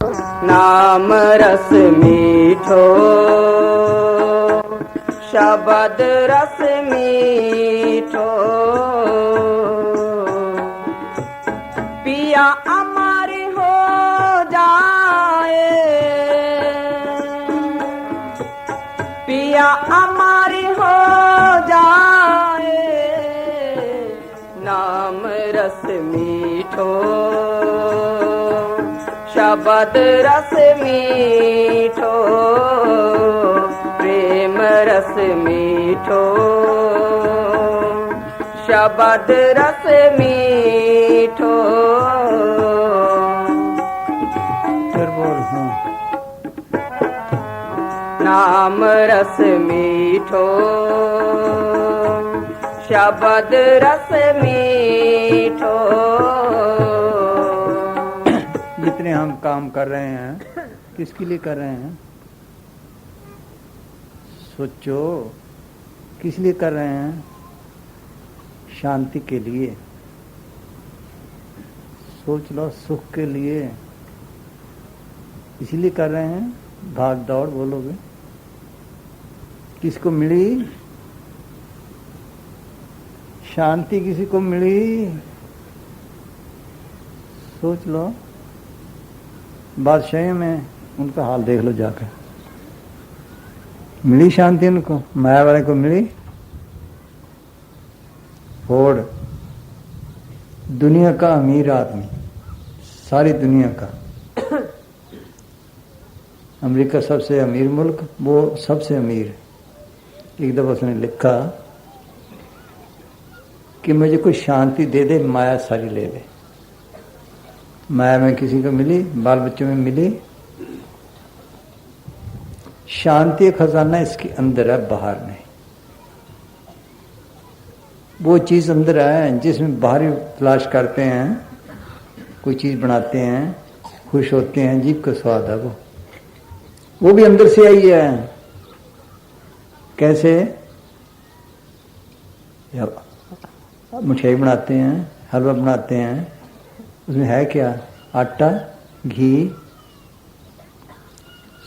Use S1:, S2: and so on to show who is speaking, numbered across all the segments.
S1: नाम रस मीठो शब्द रस मीठो पिया अमर हो जाए पिया अमर हो जाए नाम रस मीठो शब्द रस मीठो प्रेम रस मीठो शब्द रस मीठो नाम रस मीठो शब्द रस मीठो।
S2: जितने हम काम कर रहे हैं किसके लिए कर रहे हैं? सोचो, किस लिए कर रहे हैं? शांति के लिए। सोच लो, सुख के लिए। इसलिए कर रहे हैं। भाग दौड़ बोलोगे, किसको मिली शांति? किसी को मिली? सोच लो। बादशाह में उनका हाल देख लो जाकर। मिली शांति उनको? माया वाले को मिली? फोर्ड दुनिया का अमीर आदमी, सारी दुनिया का, अमेरिका सबसे अमीर मुल्क, वो सबसे अमीर। एक दफा उसने लिखा कि मुझे कोई शांति दे दे, माया सारी ले ले। माया में किसी को मिली? बाल बच्चों में मिली? शांति खजाना इसके अंदर है, बाहर नहीं। वो चीज अंदर है जिसमें बाहरी तलाश करते हैं, कोई चीज बनाते हैं, खुश होते हैं, जीभ का स्वाद है वो भी अंदर से आई है। कैसे? मिठाई बनाते हैं, हलवा बनाते हैं, उसमें है क्या? आटा, घी।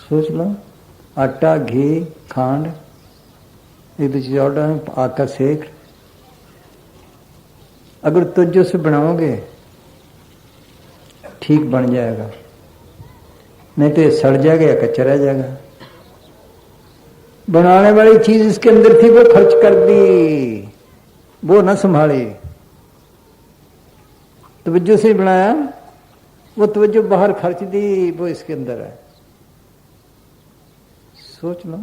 S2: सोच लो, आटा, घी, खांड, एक दो चीज और डालें, आग का सेक। अगर तवज्जो से बनाओगे ठीक बन जाएगा, नहीं तो ये सड़ जाएगा या कच्चा रह जाएगा। बनाने वाली चीज इसके अंदर थी, वो खर्च कर दी, वो न संभाली। तवज्जो से बनाया, वो तवज्जो बाहर खर्च दी, वो इसके अंदर है। सोच लो।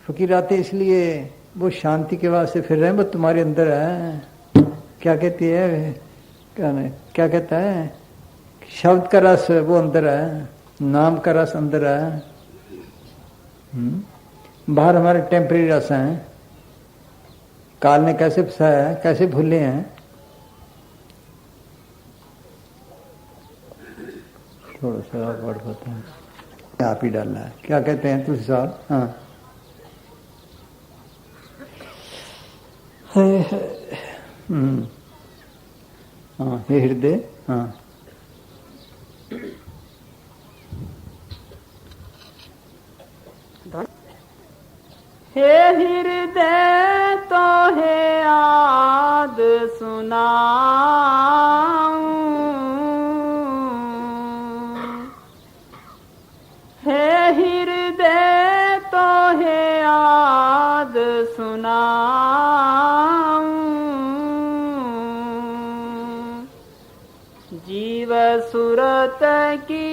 S2: फकीर आते इसलिए वो शांति के वास्ते फिर रहे, वो तुम्हारे अंदर है। क्या कहती है? क्या कहता है? शब्द का रस वो अंदर है, नाम का रस अंदर है। बाहर हमारे टेम्परेरी रस हैं। काल ने कैसे फंसाया है, कैसे भूले हैं। थोड़ा सा और वर्ड होता है, आप ही डालना है। क्या कहते हैं तुलसी साहब? हाँ, हाँ, हे हृदय। हाँ,
S1: हे हृदय तो हे आद सुनाऊं, हे हृदय तो हे आद सुनाऊं, जीव सुरत की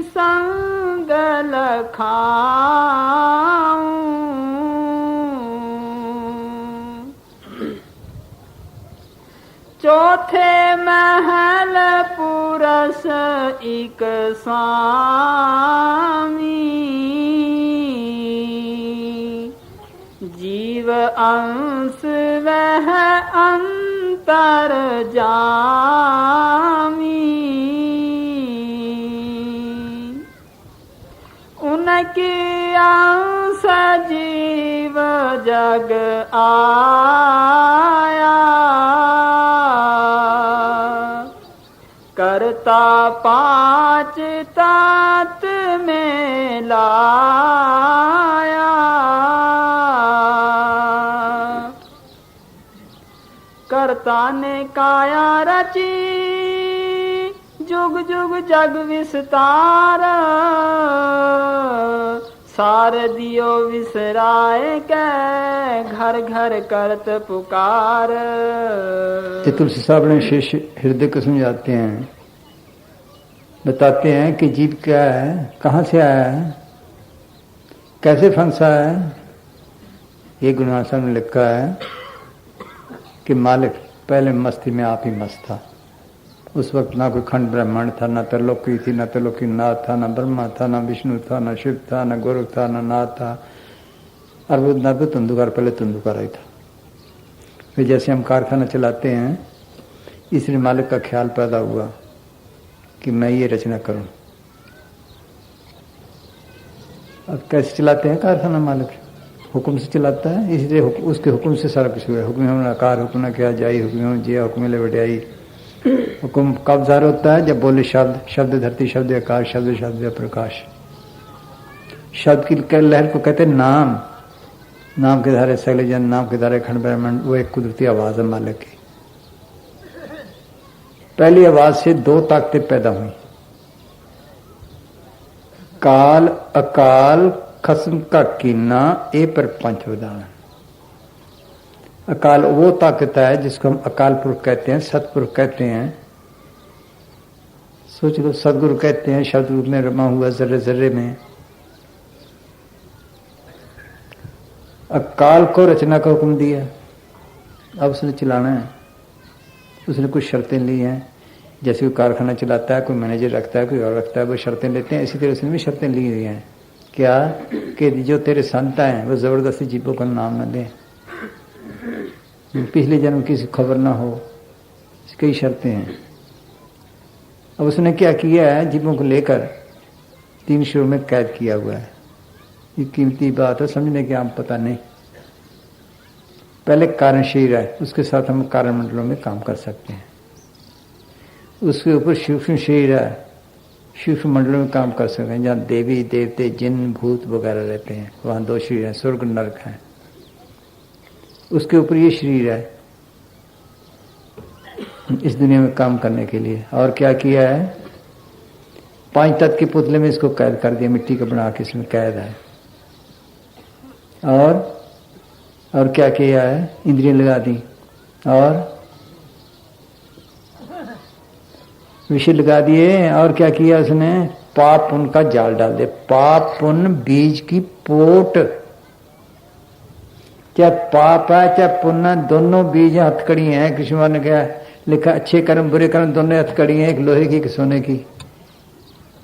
S1: संग लखाऊं, चौथे महल पुरस एक स्वामी, जीव अंश वह अंतर जामी, उनकी अंश जीव जग आया, करता पांच तात में लाया, कर्ता ने काया रची जुग जुग जग विस्तार, सार दियो विसराए के घर घर करत पुकार।
S2: ये तुलसी साहब ने शेष हृदय को समझाते हैं, बताते हैं कि जीव क्या है, कहाँ से आया है, कैसे फंसा है। ये गुरुनानक साहब ने लिखा है कि मालिक पहले मस्ती में आप ही मस्त था। उस वक्त ना कोई खंड ब्रह्मांड था, ना त्रिलोकी थी, ना त्रिलोकी नाथ था, ना ब्रह्मा था, ना विष्णु था, ना शिव था, ना गोरख था, ना नाथ था। और वो ना तो तुंदुकार, पहले तुंदुकार ही था। फिर जैसे हम कारखाना चलाते हैं, इसलिए मालिक का ख्याल पैदा हुआ कि मैं ये रचना करूं। अब कैसे चलाते हैं कारखाना मालिक? हुक्म से चलाता है, इसलिए उसके हुक्म से सारा कुछ हुआ। हुक्म हम आकार, हुक्म क्या जाई, हुक्म जिया, हुक्म ले बटियाई। हुक्म कब ज़ाहिर होता है? जब बोले शब्द, शब्द धरती, शब्द आकाश, शब्द शब्द प्रकाश। शब्द की लहर को कहते हैं नाम। नाम के धारे सगले जन, नाम के धारे खंड ब्रह्मांड। वो एक कुदरती आवाज है मालिक की। पहली आवाज से दो ताकतें पैदा हुई, काल अकाल खस्म का कीना ए पर पंच विधान। अकाल वो ताकत है जिसको हम अकाल पुरुष कहते हैं, सतपुरुष कहते हैं। सोच लो, सदगुरु कहते हैं, शब्द रूप में रमा हुआ जर्रे जर्रे में। अकाल को रचना का हुक्म दिया, अब उसने चलाना है। उसने कुछ शर्तें ली हैं। जैसे कोई कारखाना चलाता है, कोई मैनेजर रखता है, कोई और रखता है, वो शर्तें लेते हैं। इसी तरह उसने भी शर्तें ली हुई हैं। क्या? कि जो तेरे संत हैं वो जबरदस्ती जीवों का नाम न दें, पिछले जन्म की खबर ना हो। कई शर्तें हैं। अब उसने क्या किया है? जीवों को लेकर 3 शुरू में कैद किया हुआ है। ये कीमती बात है, समझने के आप पता नहीं। पहले कारण शरीर है, उसके साथ हम कारण मंडलों में काम कर सकते हैं। उसके ऊपर सूक्ष्म शरीर है, सूक्ष्म मंडलों में काम कर सकते हैं, जहाँ देवी देवते जिन भूत वगैरह रहते हैं। वहाँ 2 शरीर हैं, स्वर्ग नरक हैं। उसके ऊपर ये शरीर है इस दुनिया में काम करने के लिए। और क्या किया है? 5 तत्व के पुतले में इसको कैद कर दिया, मिट्टी का बना के इसमें कैद है। और क्या किया है? इंद्रियां लगा दी और विषय लगा दिए। और क्या किया उसने? पाप पुण्य का जाल डाल दे। पाप पुण्य बीज की पोट, चाहे पाप है चाहे पुण्य, दोनों बीज हथकड़ी हैं। कृष्ण ने क्या लिखा? अच्छे कर्म बुरे कर्म दोनों हथकड़ी हैं, एक लोहे की एक सोने की।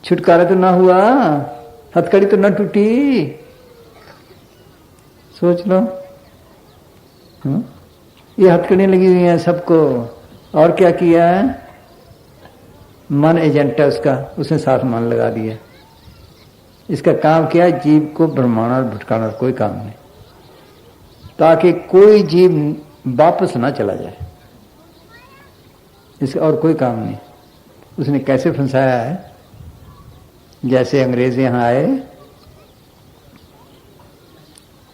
S2: छुटकारा तो ना हुआ, हथकड़ी तो ना टूटी। सोच लो, ये हथकड़ियां लगी हुई हैं सबको। और क्या किया है? मन एजेंट है उसका, उसने साथ मन लगा दिया। इसका काम क्या है? जीव को भ्रमाना और भटकाना, कोई काम नहीं, ताकि कोई जीव वापस ना चला जाए। इसका और कोई काम नहीं। उसने कैसे फंसाया है? जैसे अंग्रेज यहां आए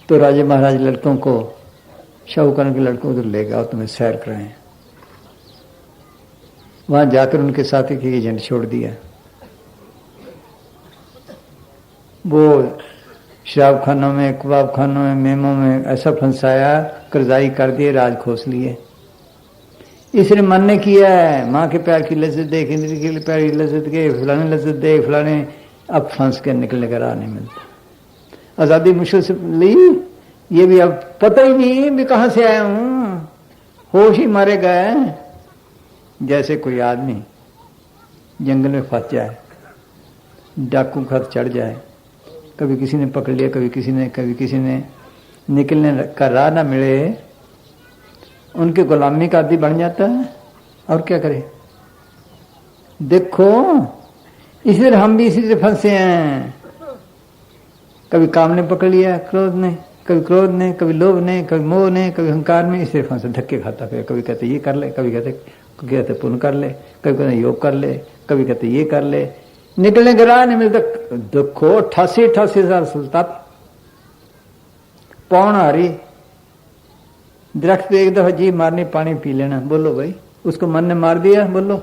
S2: तो राजे महाराज लड़कों को, शाहूकार के लड़कों को ले गया, तुम्हें सैर कराएं। वहां जाकर उनके साथ एक एजेंट छोड़ दिया। वो शराब खानों में, कबाब खानों में, मेमों में ऐसा फंसाया, कर्जाई कर दिए, राज खोस लिए। इसने मन ने किया है, माँ के प्यार की लज्जत देख, इंद्र के प्यार की लज्जत के, फलाने लज्जत देख, फलाने। अब फंस के निकलने का राह नहीं मिलता। आज़ादी मुश्किल से ली, ये भी अब पता ही नहीं मैं कहाँ से आया हूँ, होश ही मारे गए। जैसे कोई आदमी जंगल में फंस जाए, डाकू के हाथ चढ़ जाए, कभी किसी ने पकड़ लिया, कभी किसी ने निकलने का राह ना मिले, उनके गुलामी का आदी बन जाता है। और क्या करे? देखो, इसलिए हम भी इसी से फंसे हैं। कभी काम ने पकड़ लिया, क्रोध ने, कभी लोभ ने, कभी मोह ने, कभी अहंकार में, इसलिए फंसे, धक्के खाता फिर। कभी कहते ये कर ले, कभी कहते पुण्य कर ले, कभी कहते योग कर ले, कभी कहते ये कर ले, निकलने का राह नहीं मिलता। देखो 88,000 सुल्तान पौन आ रही, दरख्त पे एक दफा जी मारनी, पानी पी लेना। बोलो भाई, उसको मन ने मार दिया? बोलो,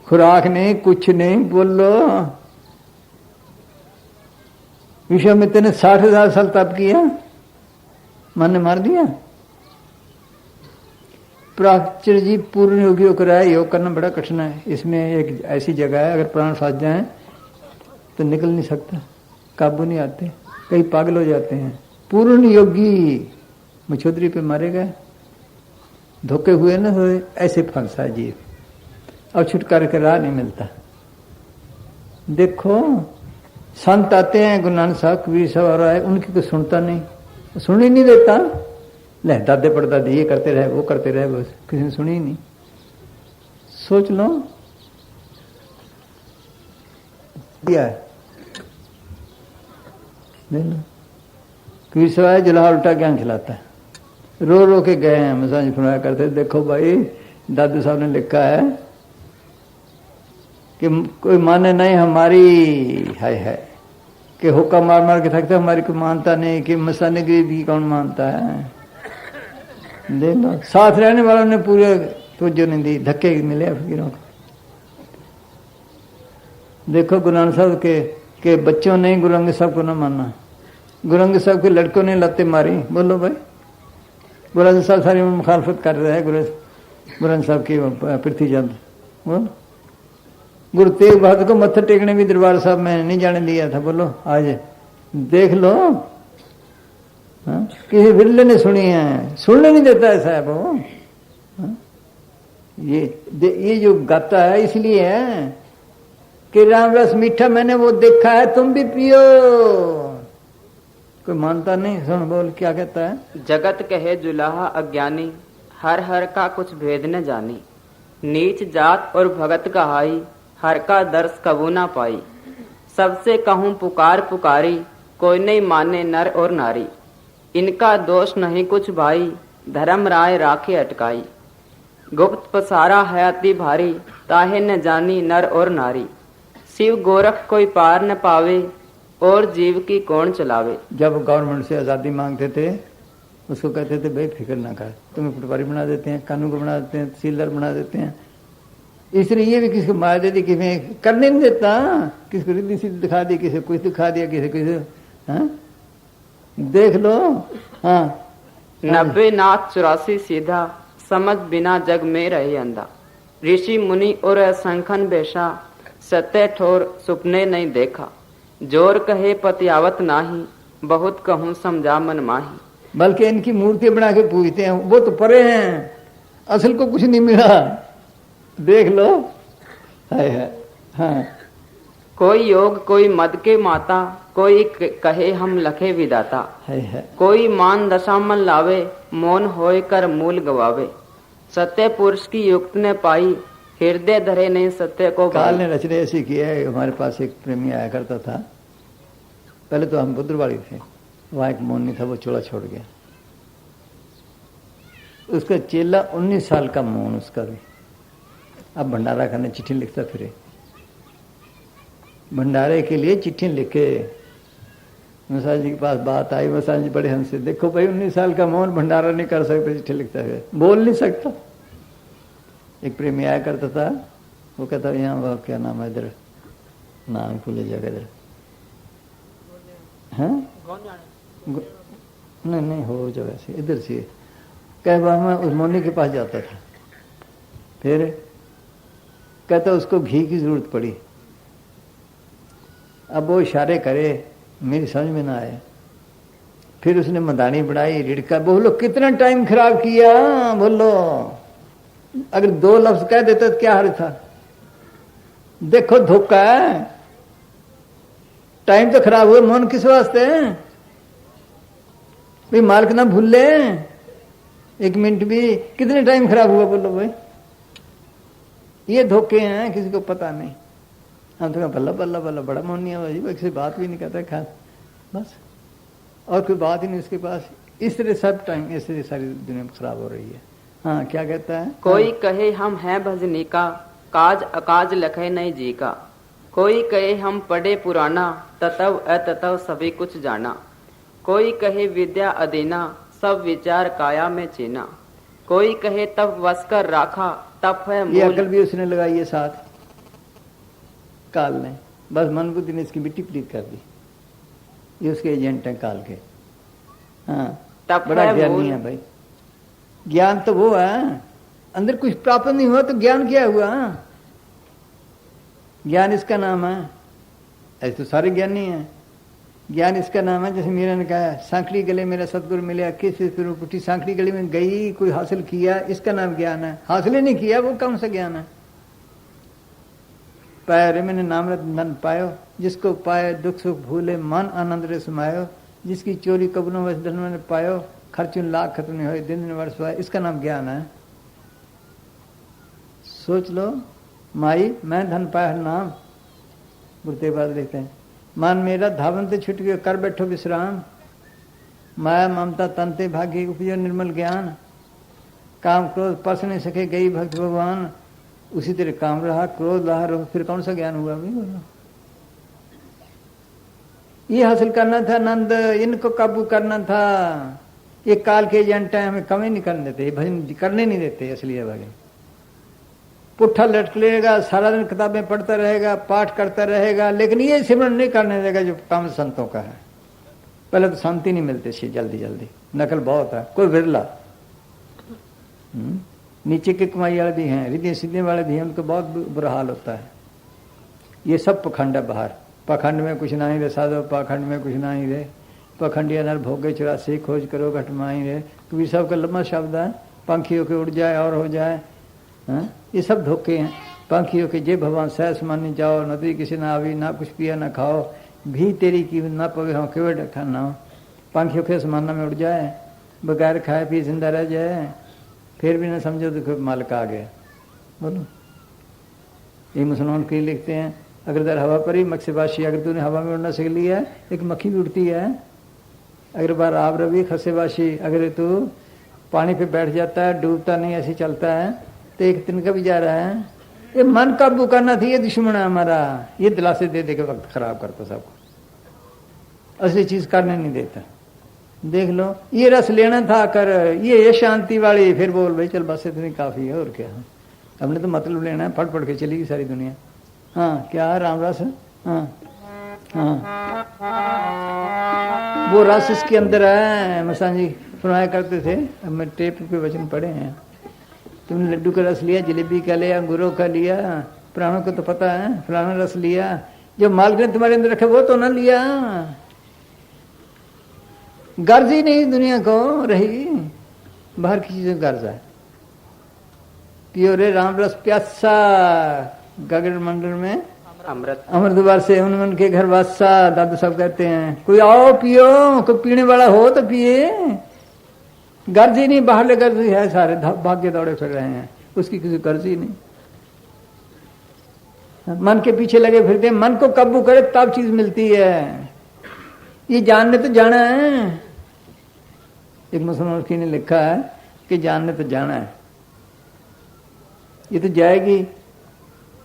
S2: खुराक नहीं, कुछ नहीं, बोलो। विश्वामित्र ने 60,000 साल तप किया, मन ने मार दिया? प्राचीन जी पूर्ण योगियों को रहा है, योग करना बड़ा कठिन है। इसमें एक ऐसी जगह है, अगर प्राण फंस जाए तो निकल नहीं सकता, काबू नहीं आते, कई पागल हो जाते हैं। पूर्ण योगी मछोदरी पे मारे गए, धोखे हुए ना, तो ऐसे फंसा जीव, और छुटकारे का राह नहीं मिलता। देखो संत आते हैं, गुरु नानक साहब, कबीर साहब आ रहा है, उनकी को सुनता नहीं, सुन ही नहीं देता। ले दादे पड़दादे ये करते रहे, वो करते रहे, बस किसी ने सुनी ही नहीं। सोच लो क्या है, देख लो। कबीर साहब जला उल्टा ज्ञान खिलाता है, रो रो के गए हैं, मसाज फरमाया करते, देखो भाई दादू साहब ने लिखा है कि कोई माने नहीं हमारी है कि हुक्का मार मार के थकते, हमारी कोई मानता नहीं, कि मसाने की भी कौन मानता है। देख लो, साथ रहने वालों ने पूरे तवज्जो नहीं दी, धक्के मिले फकीरों को। देखो गुरु नानक साहब के बच्चों ने गुरु अंगद साहब को न माना, गुरु अंगद साहब के लड़कों ने लत्ते मारी। बोलो भाई, गुरु अंगद साहब सारी मुखालफत कर रहे हैं, गुरु अंगद साहब की पृथ्वी चंद। बोलो, गुरु तेग बहादुर को मत्था टेकने भी दरबार साहब में नहीं जाने दिया था। बोलो आज देख लो, किसी बिरले ने सुनी है, सुनने नहीं देता है साहब वो। ये जो गाता है इसलिए है कि राम रस मीठा मैंने वो देखा है, तुम भी पियो। कोई मानता नहीं, सुन बोल क्या कहता है।
S3: जगत कहे जुलाहा अज्ञानी, हर हर का कुछ भेद न जानी। नीच जात और भगत कहाई, हर का दर्श कबू ना पाई। सबसे कहूँ पुकार पुकारी, कोई नहीं माने नर और नारी। इनका दोष नहीं कुछ भाई, धर्म राय राखे अटकाई। गुप्त पसारा है अति भारी, ताहे न जानी नर और नारी। शिव गोरख कोई पार न पावे, और जीव की कौन चलावे।
S2: जब गवर्नमेंट से आज़ादी मांगते थे, उसको कहते थे भाई फिक्र ना कर, तुम्हें पटवारी बना देते हैं, कानून को बना देते हैं, तहसीलदार बना देते हैं। इसलिए ये भी किसी को मार देती, किसी करने नहीं देता, किसी को रिद्धि सिद्धि दिखा दी, किसी को कुछ दिखा दिया, किसी को देख लो। हाँ
S3: 90 नाथ 84 सीधा, समझ बिना जग में रहे अंधा। ऋषि मुनि और असंखन बेशा, सत्य ठोर सुपने नहीं देखा। जोर कहे पतियावत नाही, बहुत कहूँ समझा मन माही।
S2: बल्कि इनकी मूर्ति बना के पूजते हैं, वो तो परे हैं, असल को कुछ नहीं मिला। देख लो है। हाँ
S3: कोई योग कोई मद के माता, कोई कहे हम लखे विदाता।
S2: है।
S3: कोई मान दशा मन लावे, मौन होए कर मूल गवावे। सत्य पुरुष की युक्त ने पाई, हृदय धरे नहीं सत्य को।
S2: काल ने रचने ऐसी की है। हमारे पास एक प्रेमी आया करता था, पहले तो हम बुद्रवाड़ी थे, वहाँ एक मोनी था, वो चोला छोड़ गया। उसका चेला 19 साल का मोन उसका भी, अब भंडारा करने चिट्ठी लिखता फिरे, भंडारे के लिए चिट्ठी लिखे। मसाज जी के पास बात आई, मसाज जी बड़े हमसे, देखो भाई 19 साल का मोहन भंडारा नहीं कर सकता, चिट्ठी लिखता है, बोल नहीं सकता। एक प्रेमी आया करता था, वो कहता यहाँ वह क्या नाम है इधर, नाम भूल जगह इधर, हैं नहीं हो जगह से इधर से, कह बार मैं उस मोनी के पास जाता था। फिर कहता उसको घी की जरूरत पड़ी, अब वो इशारे करे, मेरी समझ में ना आए। फिर उसने मदानी बढ़ाई, रिड़का, बोलो कितना टाइम खराब किया। बोलो अगर 2 लफ्ज कह देता तो क्या हर्ज था। देखो धोखा है, टाइम तो खराब हुआ, मन किस वास्ते भाई, मालिक ना भूल ले 1 मिनट भी, कितने टाइम खराब हुआ। बोलो भाई ये धोखे हैं, किसी को पता नहीं। हम तो बल्ला बल्ला बल्ला बड़ा मोनिया भाई, किसी बात भी नहीं करता खास, बस और कोई बात ही नहीं उसके पास। इस तरह सब टाइम ऐसे सारी दुनिया खराब हो रही है। हाँ क्या कहता है।
S3: कोई कहे हम हैं भजनी का, काज अकाज लखे नहीं जी का। कोई कहे हम पढ़े पुराना, ततव अततव सभी कुछ जाना। कोई कहे विद्या अदीना, सब विचार काया में चीना। कोई कहे तप वस कर राखा, तप है
S2: ये
S3: मूल।
S2: अकल भी उसने लगाई है साथ, काल ने। बस मन बुद्धि ने इसकी मिट्टी पलीत कर दी। ये उसके एजेंट हैं काल के। हाँ,
S3: तप
S2: बड़ा
S3: है
S2: ज्ञानी
S3: मूल।
S2: है भाई। ज्ञान तो वो है, अंदर कुछ प्राप्त नहीं हुआ तो ज्ञान क्या हुआ? ज्ञान इसका नाम है। ऐसे तो सारे ज्ञानी हैं। ज्ञान इसका नाम है। जैसे मीरा ने कहा, सांकड़ी गले मेरा सतगुरु मिला, किस फिर पुटी सांकड़ी गले में गई, कोई हासिल किया, इसका नाम ज्ञान है। हासिल ही नहीं किया, वो कौन सा ज्ञान है? पाया रे मैंने नामरत नन पायो, जिसको पाए दुख सुख भूले, मन आनंद रे समायो। जिसकी चोरी कबनों वश धन मैंने पायो, खर्चुन लाख खत्म नहीं हो, दिन दिन वर्ष हुआ। इसका नाम ज्ञान है। सोच लो, माई मैं धन पाया नाम, बुरते बाद लिखते हैं। मान मेरा धावन ते छुट गयो, कर बैठो विश्राम। माया ममता तंते भागी, उपजो निर्मल ज्ञान। काम क्रोध पर्स नहीं सके, गई भक्त भगवान। उसी तरह काम रहा, क्रोध रहा, फिर कौन सा ज्ञान हुआ? भी बोलो। ये हासिल करना था आनंद, इनको काबू करना था। ये काल के एजेंट हैं, हमें कमी नहीं करने देते, भजन करने नहीं देते। असली भजन पुट्ठा लटक लेगा, सारा दिन किताबें पढ़ता रहेगा, पाठ करता रहेगा, लेकिन ये सिमरन नहीं करने देगा जो काम संतों का है। पहले तो शांति नहीं मिलती सी, जल्दी जल्दी नकल बहुत है, कोई बिरला। नीचे के कमाई वाले भी हैं, रिद्धि सिद्धि वाले भी हैं, उनको बहुत बुरा हाल होता है। ये सब पखंड है बाहर। पखंड में कुछ नहीं रे साधो, पाखंड में कुछ नहीं रे। पखंडिया नर भोगे 84 खोज करो घट माई रे। कबीर साहब का लंबा शब्द है। पंखियों के उड़ जाए और हो जाए, ये सब धोखे हैं। पंखियों के जे भगवान सहस मानी जाओ, नदी किसी ना आवी, ना कुछ पिया ना खाओ, भी तेरी कीमत ना पवे हो, केवल खाना हो। पंखियों के समाना में उड़ जाए, बगैर खाए पी जिंदा रह जाए, फिर भी ना समझो तो मालिक आ गया। बोलो, ये मुसलमान के लिखते हैं, अगर दर हवा पर ही मक्सेबाशी, अगर तूने हवा में उड़ना सीख लिया, एक मक्खी भी उड़ती है। अगर बार आब रवि खसेबाशी, अगर तू पानी पे बैठ जाता है, डूबता नहीं, ऐसे चलता है, तो एक तिनका भी जा रहा है। ये मन काबू करना थी, ये दुश्मन है हमारा। ये दिलासे दे दे के वक्त खराब करता सबको, असली चीज करने नहीं देता। देख लो, ये रस लेना था कर, ये शांति वाली, फिर बोल भाई चल बस इतनी काफी है और क्या है। हमने तो मतलब लेना है, पढ़ पढ़ के चलेगी सारी दुनिया। हाँ क्या है राम रस? हाँ हाँ, वो रस इसके अंदर है। मसान जी फरमाया करते थे, अब मैं टेप पे वचन पढ़े हैं। तुमने लड्डू का रस लिया, जलेबी का लिया, अंगूरों का लिया, प्राणों को तो पता है, फलाना रस लिया। जो मालिक ने तुम्हारे अंदर रखे वो तो ना लिया। गर्ज ही नहीं दुनिया को रही, बाहर की चीजें गर्ज है। पियो रे राम रस प्यासा, गगन मंडल में
S3: अमृत
S2: अमृतवार से उन के घर वासा। दादू साहब कहते हैं, कोई आओ पियो, कोई पीने वाला हो तो पिए। गर्ज ही नहीं, बाहर गर्ज ही है, सारे भाग्य दौड़े फिर रहे हैं, उसकी किसी गर्ज ही नहीं। मन के पीछे लगे फिरते, मन को काबू करे तब चीज मिलती है। ये जानने तो जाना है। एक मुसलमान ने लिखा है कि जानने तो जाना है, ये तो जाएगी।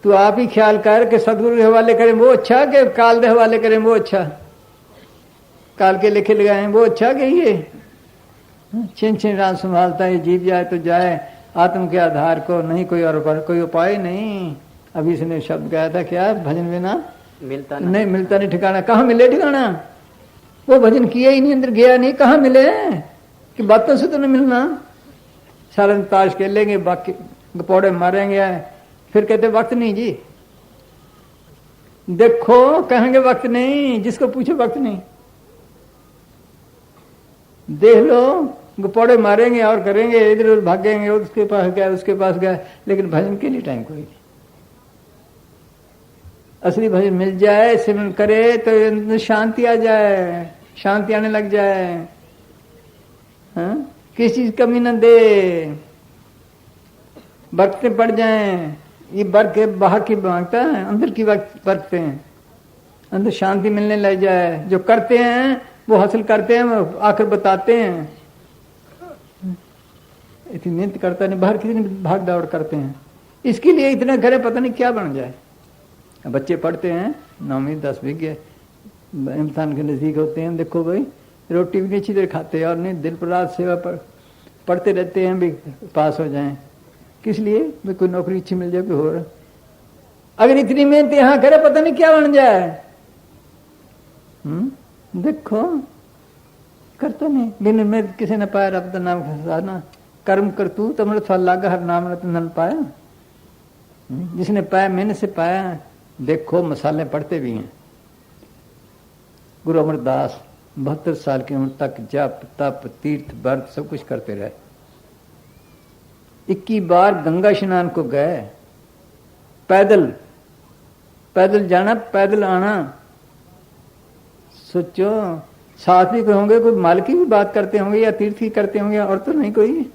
S2: तू आप ही ख्याल कर कि सदगुरु के हवाले करें वो अच्छा, कि काल के हवाले करें वो अच्छा। काल के लिखे लगाए वो अच्छा कि ये छिन छिन रात संभालता है, जीव जाए तो जाए, आत्म के आधार को नहीं कोई और पर कोई उपाय नहीं। अभी इसने शब्द गाया था, क्या भजन बिना
S3: मिलता
S2: नहीं मिलता नहीं ठिकाना। कहाँ मिले ठिकाना? वो भजन किया ही नहीं, अंदर गया नहीं, कहाँ मिले? कि बातों से तो नहीं मिलना। सारा दिन ताश खेलेंगे, बाकी गपौड़े मारेंगे, फिर कहते वक्त नहीं जी। देखो कहेंगे वक्त नहीं, जिसको पूछो वक्त नहीं। देख लो, गपौड़े मारेंगे और करेंगे, इधर उधर भागेंगे, उसके पास गया उसके पास गया, लेकिन भजन के लिए टाइम कोई नहीं। असली भजन मिल जाए, सिमरन करे तो शांति आ जाए, शांति आने लग जाए। हाँ? किसी चीज कमी न दे, बरकते पड़ जाएं। ये बरके बाहर की मांगता है, अंदर की बरकते हैं, अंदर शांति मिलने लग जाए। जो करते हैं वो हासिल करते हैं, वो आकर बताते हैं। इतनी मेहनत करता नहीं, बाहर कितनी भाग दौड़ करते हैं, इसके लिए इतना करे पता नहीं क्या बन जाए। बच्चे पढ़ते हैं 9वीं 10वीं के इम्तिहान के नज़दीक होते हैं, देखो भाई रोटी भी नहीं अच्छी देर खाते और नहीं दिन पर रात सेवा पर पढ़ते रहते हैं भी पास हो जाएं। किस लिए? भाई कोई नौकरी अच्छी मिल जाए कोई और। अगर इतनी मेहनत यहाँ करे पता नहीं क्या बन जाए। देखो करता नहीं बिन मेहनत किसी ने पाया रब का नाम खसाना, कर्म कर तू तमृत फल लागा हर नाम रतन पाया। जिसने पाया मेहनत से पाया। देखो मसाले पढ़ते भी हैं। गुरु अमरदास 72 साल की उम्र तक जप तप तीर्थ व्रत सब कुछ करते रहे। 21 बार गंगा स्नान को गए, पैदल पैदल जाना पैदल आना। सोचो साथ भी कोई होंगे, कोई माल की भी बात करते होंगे या तीर्थ की करते होंगे, और तो नहीं कोई।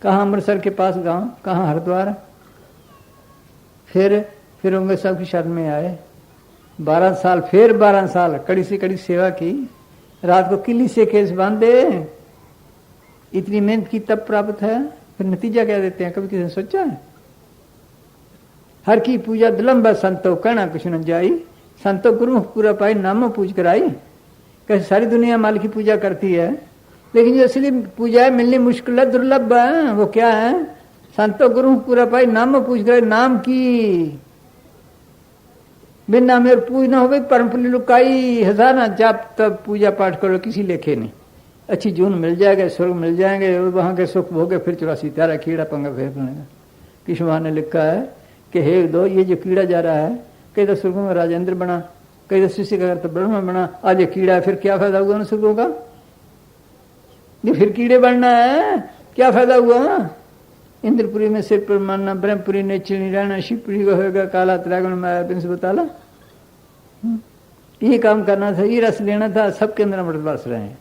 S2: कहाँ अमृतसर के पास गांव, कहाँ हरिद्वार। फिर होंगे सबकी शरण में आए। 12 साल फिर 12 साल कड़ी से कड़ी सेवा की। रात को किली से केस बांधे। इतनी मेहनत की तब प्राप्त है। फिर नतीजा क्या देते हैं, कभी किसी ने सोचा है? हर की पूजा दिलंब संतो कहना कुछ न जाई, संतो गुरु पूरा पाई नामो पूज कराई। कैसे सारी दुनिया माल की पूजा करती है, लेकिन जो असली पूजा है मिलनी मुश्किल है, दुर्लभ है। वो क्या है? संतो गुरु पूरा पाई नामो पूज कराई। नाम की बिना मेरे पूज ना हो परम पुण्य लुकाई। हजाना जाप तब पूजा पाठ करो किसी लेखे नहीं। अच्छी जून मिल जाएगा, स्वर्ग मिल जाएंगे, वहां के सुख भोगे। फिर 84 तारा कीड़ा पंगा फिर बनेगा। किशवा ने लिखा है कि हे दो ये जो कीड़ा जा रहा है, कई तो स्वर्गों में राजेंद्र बना, कई तो शिष्य का तो ब्रह्म बना। आज ये कीड़ा है, फिर क्या फायदा हुआ ना स्वर्गों का? ये फिर कीड़े बनना है, क्या फायदा हुआ? इंद्रपुरी में सिर पर मानना, ब्रह्मपुरी ने चिड़ी रहना, शिवपुरी को होगा काला त्रागण माया पिंस बताला। ये काम करना था, ये रस लेना था। सबके अंदर अमृत बरस रहे हैं।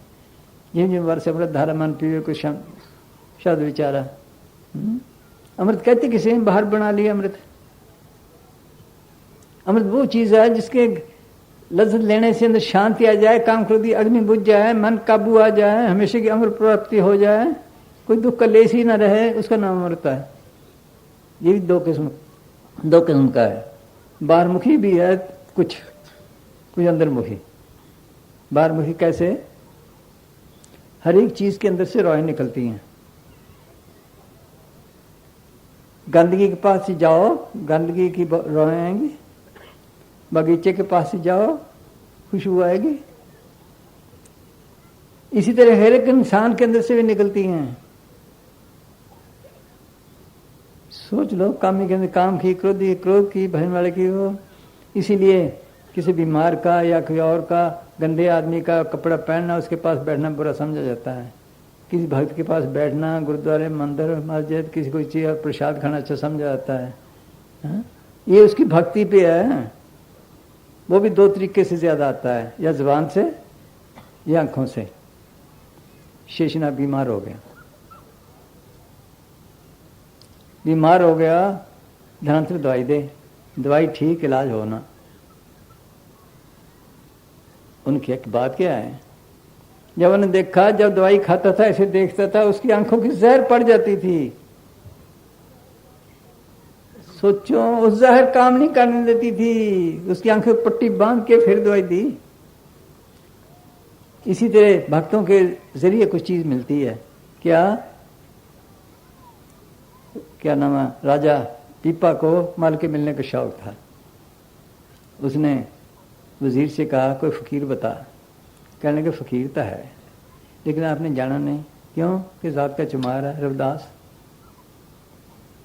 S2: जिन वर्ष अमृत धारा मन पीवे कुछ शब्द विचारा। अमृत कहते किसी ने बाहर बना लिया। अमृत अमृत वो चीज है जिसके लज्जत लेने से अंदर शांति आ जाए, काम क्रोधी अग्नि बुझ जाए, मन काबू आ जाए, हमेशा की अमृत प्राप्ति हो जाए, कोई दुख का लेस ही ना रहे, उसका नाम अमृत है। ये भी दो किस्म का है। बाहरमुखी भी है कुछ अंदरमुखी। बाहरमुखी कैसे? हर एक चीज के अंदर से रोएं निकलती हैं। गंदगी के पास से जाओ, गंदगी की रोएं आएंगी। बगीचे के पास से जाओ, खुशबू आएगी। इसी तरह हर एक इंसान के अंदर से भी निकलती हैं। सोच लो, कामी के अंदर काम की, क्रोधी क्रोध की, बहन वाले की हो। इसीलिए किसी बीमार का या कोई और का, गंदे आदमी का कपड़ा पहनना, उसके पास बैठना बुरा समझा जाता है। किसी भक्त के पास बैठना, गुरुद्वारे मंदिर मस्जिद किसी कोई चीज प्रसाद खाना अच्छा समझा जाता है। ये उसकी भक्ति पे है। वो भी दो तरीके से ज्यादा आता है, या जुबान से या आंखों से। शेषनाग बीमार हो गया, ध्यान से दवाई दे, दवाई ठीक, इलाज होना। उनकी एक बात क्या है, जब उन्होंने देखा, जब दवाई खाता था ऐसे देखता था, उसकी आंखों की जहर पड़ जाती थी। सोचो, उस जहर काम नहीं करने देती थी, उसकी आंखों पर पट्टी बांध के फिर दवाई दी। इसी तरह भक्तों के जरिए कुछ चीज मिलती है। क्या नाम है? राजा पीपा को माल के मिलने का शौक था। उसने वजीर से कहा कोई फकीर बता। कहने के फकीर तो है, लेकिन आपने जाना नहीं। क्यों? कि जात का चुमार है, रविदास।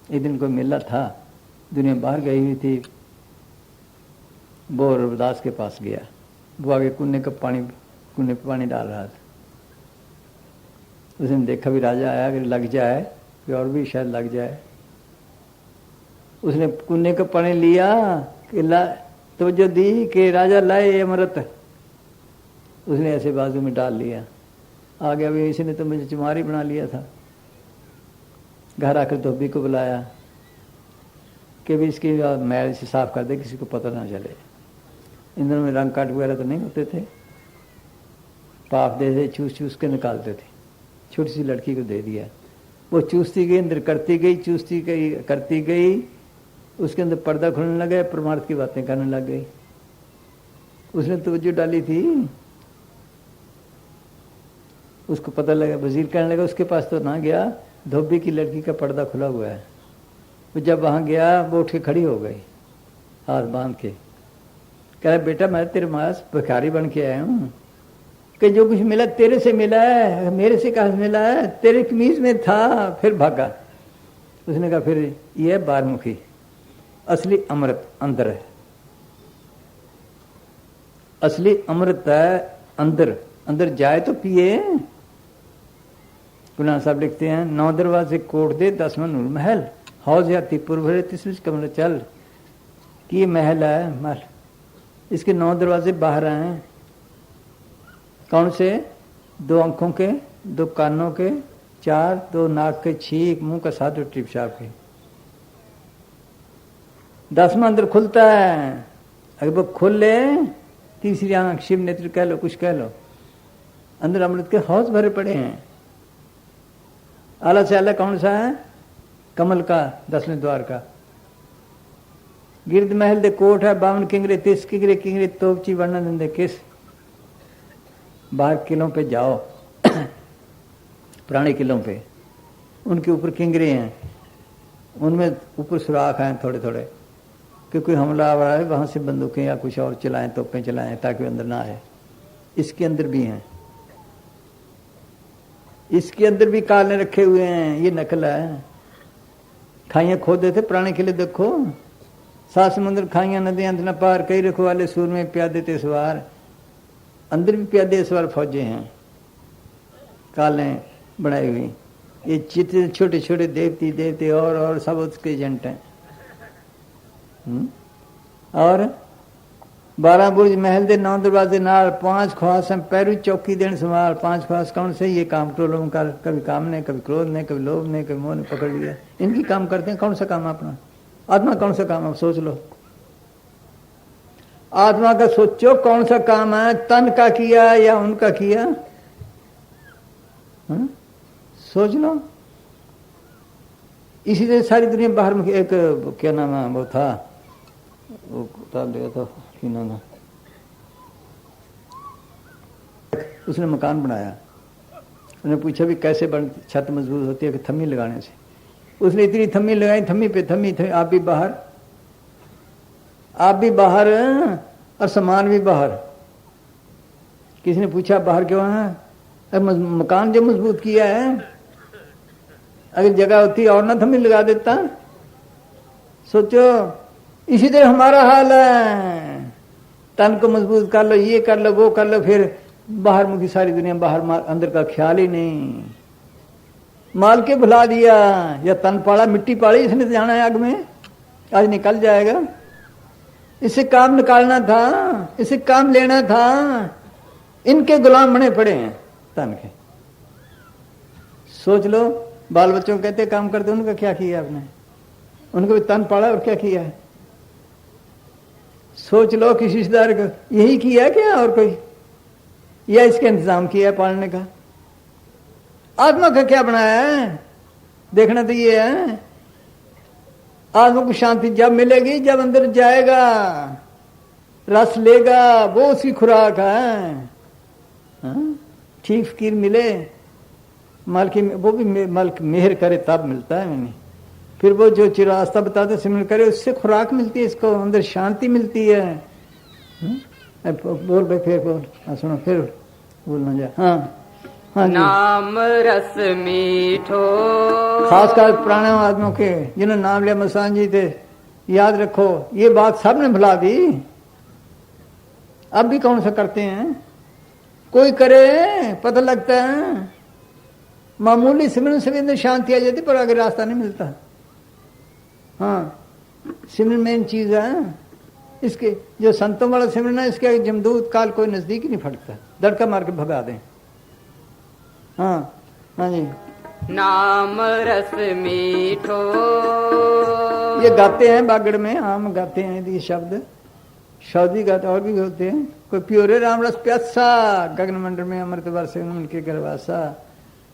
S2: एक दिन कोई मेला था, दुनिया बाहर गई हुई थी, वो रविदास के पास गया। वो आगे कुन्ने पे पानी डाल रहा था। उसने देखा भी राजा आया, अगर लग जाए फिर और भी शायद लग जाए। उसने कुन्ने का पानी लिया कि तो जो दी कि राजा लाए अमृत, उसने ऐसे बाजू में डाल लिया। आ गया भी, इसी ने तो मुझे चुमारी बना लिया था। घर आकर धोबी को बुलाया कि भी इसकी मैल से साफ कर दे, किसी को पता ना चले। इन दिनों में रंग काट वगैरह तो नहीं होते थे, पाप दे चूस के निकालते थे। छोटी सी लड़की को दे दिया, वो चूसती गई, अंदर करती गई, चूसती गई, करती गई, उसके अंदर पर्दा खुलने लगा, परमार्थ की बातें करने लग गई। उसने तवज्जो डाली थी, उसको पता लगा, वजीर कहने लगा उसके पास तो ना गया, धोबी की लड़की का पर्दा खुला हुआ है। वो जब वहां गया, वो उठ के खड़ी हो गई हाथ बांध के, कह रहा बेटा मैं तेरे पास भिखारी बन के आया हूँ, कि जो कुछ मिला तेरे से मिला है, मेरे से कहाँ मिला है, तेरे कमीज में था। फिर भागा। उसने कहा फिर ये है बारमुखी, असली अमृत अंदर है, असली अमृत है अंदर, अंदर जाए तो पिए। गुलाम साहब लिखते हैं 9 दरवाजे कोट दे 10वां नूर महल, हौज या तिपुर भरे 30 कमरे चल। कि ये महल है, महल, इसके 9 दरवाजे बाहर हैं। कौन से? 2 आंखों के, 2 कानों के, 4, 2 नाक के, 6 मुंह का, 7 टिप छाप के। 10वां अंदर खुलता है। अगर वो खुले, तीसरी आंख, शिव नेत्र कह लो, कुछ कह लो, अंदर अमृत के हौज भरे पड़े हैं। आला से आला कौन सा है? कमल का 10वें द्वार का। गिरद महल दे कोट है 52 किंगरे, 30 किंगरे, किंगरे तोपची वर्णन दंदे किस। बाहर किलों पे जाओ पुराने किलों पे, उनके ऊपर किंगरे हैं, उनमें ऊपर सुराख हैं थोड़े थोड़े, कि कोई हमला आ रहा है वहां से बंदूकें या कुछ और चलाएं, तोपें चलाएं, ताकि अंदर ना आए। इसके अंदर भी हैं, इसके अंदर भी काले रखे हुए हैं। ये नकल है। खाइयां खोदे थे पुराने किले, देखो 7 समुद्र खाइयां, नदियां अंदर पार, कई रखवाले सूर में प्यादे थे सवार। अंदर भी प्यादे सवार फौजें हैं, काले बनाई हुई। ये चित्र छोटे छोटे देवती देवते और सब उसके एजेंट हैं। और 12 बुर्ज महल दे 9 दरवाजे नाल, 5 ख्वास हैं पैरू चौकी देन संभाल। 5 ख्वास कौन से? ये काम क्रोलों का, कभी काम ने, कभी क्रोध ने, कभी लोभ ने, कभी मोह ने पकड़ लिया। इनकी काम करते हैं। कौन सा काम अपना? आत्मा कौन सा काम है? सोच लो, आत्मा का सोचो कौन सा काम है? तन का किया या उनका किया? सोच लो। इसी तरह सारी दुनिया बाहर में, एक क्या नाम है वो था, वो उतार लिया था, क्या नाम है, उसने मकान बनाया। उसने पूछा भी कैसे बन छत मजबूत होती है? कि थम्मी लगाने से। उसने इतनी थम्मी लगाई, थम्मी पे थम्मी, आप भी बाहर, आप भी बाहर और सामान भी बाहर। किसी ने पूछा बाहर क्यों है? मकान जो मजबूत किया है, अगर जगह होती और ना थम्मी लगा देता। सोचो, इसी तरह हमारा हाल है। तन को मजबूत कर लो, ये कर लो, वो कर लो, फिर बाहर मुखी सारी दुनिया, बाहर अंदर का ख्याल ही नहीं। माल के भुला दिया, या तन पाड़ा, मिट्टी पाड़ी, इसने जाना है आग में, आज निकल जाएगा। इसे काम निकालना था, इसे काम लेना था। इनके गुलाम बने पड़े हैं तन के। सोच लो, बाल बच्चों को कहते काम करते, उनका क्या किया आपने? उनको भी तन पाड़ा और क्या किया है? सोच लो, किसी रिश्तेदार का यही किया है क्या और कोई, या इसके इंतजाम किया है पालने का? आत्मा का क्या बनाया है? देखना तो ये है, आत्मा को शांति जब मिलेगी, जब अंदर जाएगा, रस लेगा, वो उसकी खुराक है। ठीक फकीर मिले, माल की, वो भी मालिक मेहर करे तब मिलता है। मैंने फिर वो जो रास्ता बताते सिमरन करे, उससे खुराक मिलती है, इसको अंदर शांति मिलती है। बोल भाई, फिर बोल। सुनो, फिर बोलना जा। हाँ हाँ,
S3: नाम रस मीठो।
S2: खासकर पुराने आदमियों के जिन्होंने नाम लिया, मसान जी थे, याद रखो ये बात सबने भुला दी। अब भी कौन सा करते हैं? कोई करे पता लगता है, मामूली सिमरन से भी अंदर शांति आ जाती, पर आगे रास्ता नहीं मिलता। हाँ, सिमरन मेन चीज है। इसके जो संतों वाला सिमरन है, इसके जमदूत काल कोई नजदीक ही नहीं फटता, दड़का मार के भगा दें। हाँ हाँ जी।
S3: नाम रस मीठो।
S2: ये गाते हैं बागड़ में, आम गाते हैं ये शब्द, शौदी गाते और भी होते हैं। कोई प्योरे राम रस प्यासा, गगन मंडल में अमृत वर्षे उनके गर्वासा।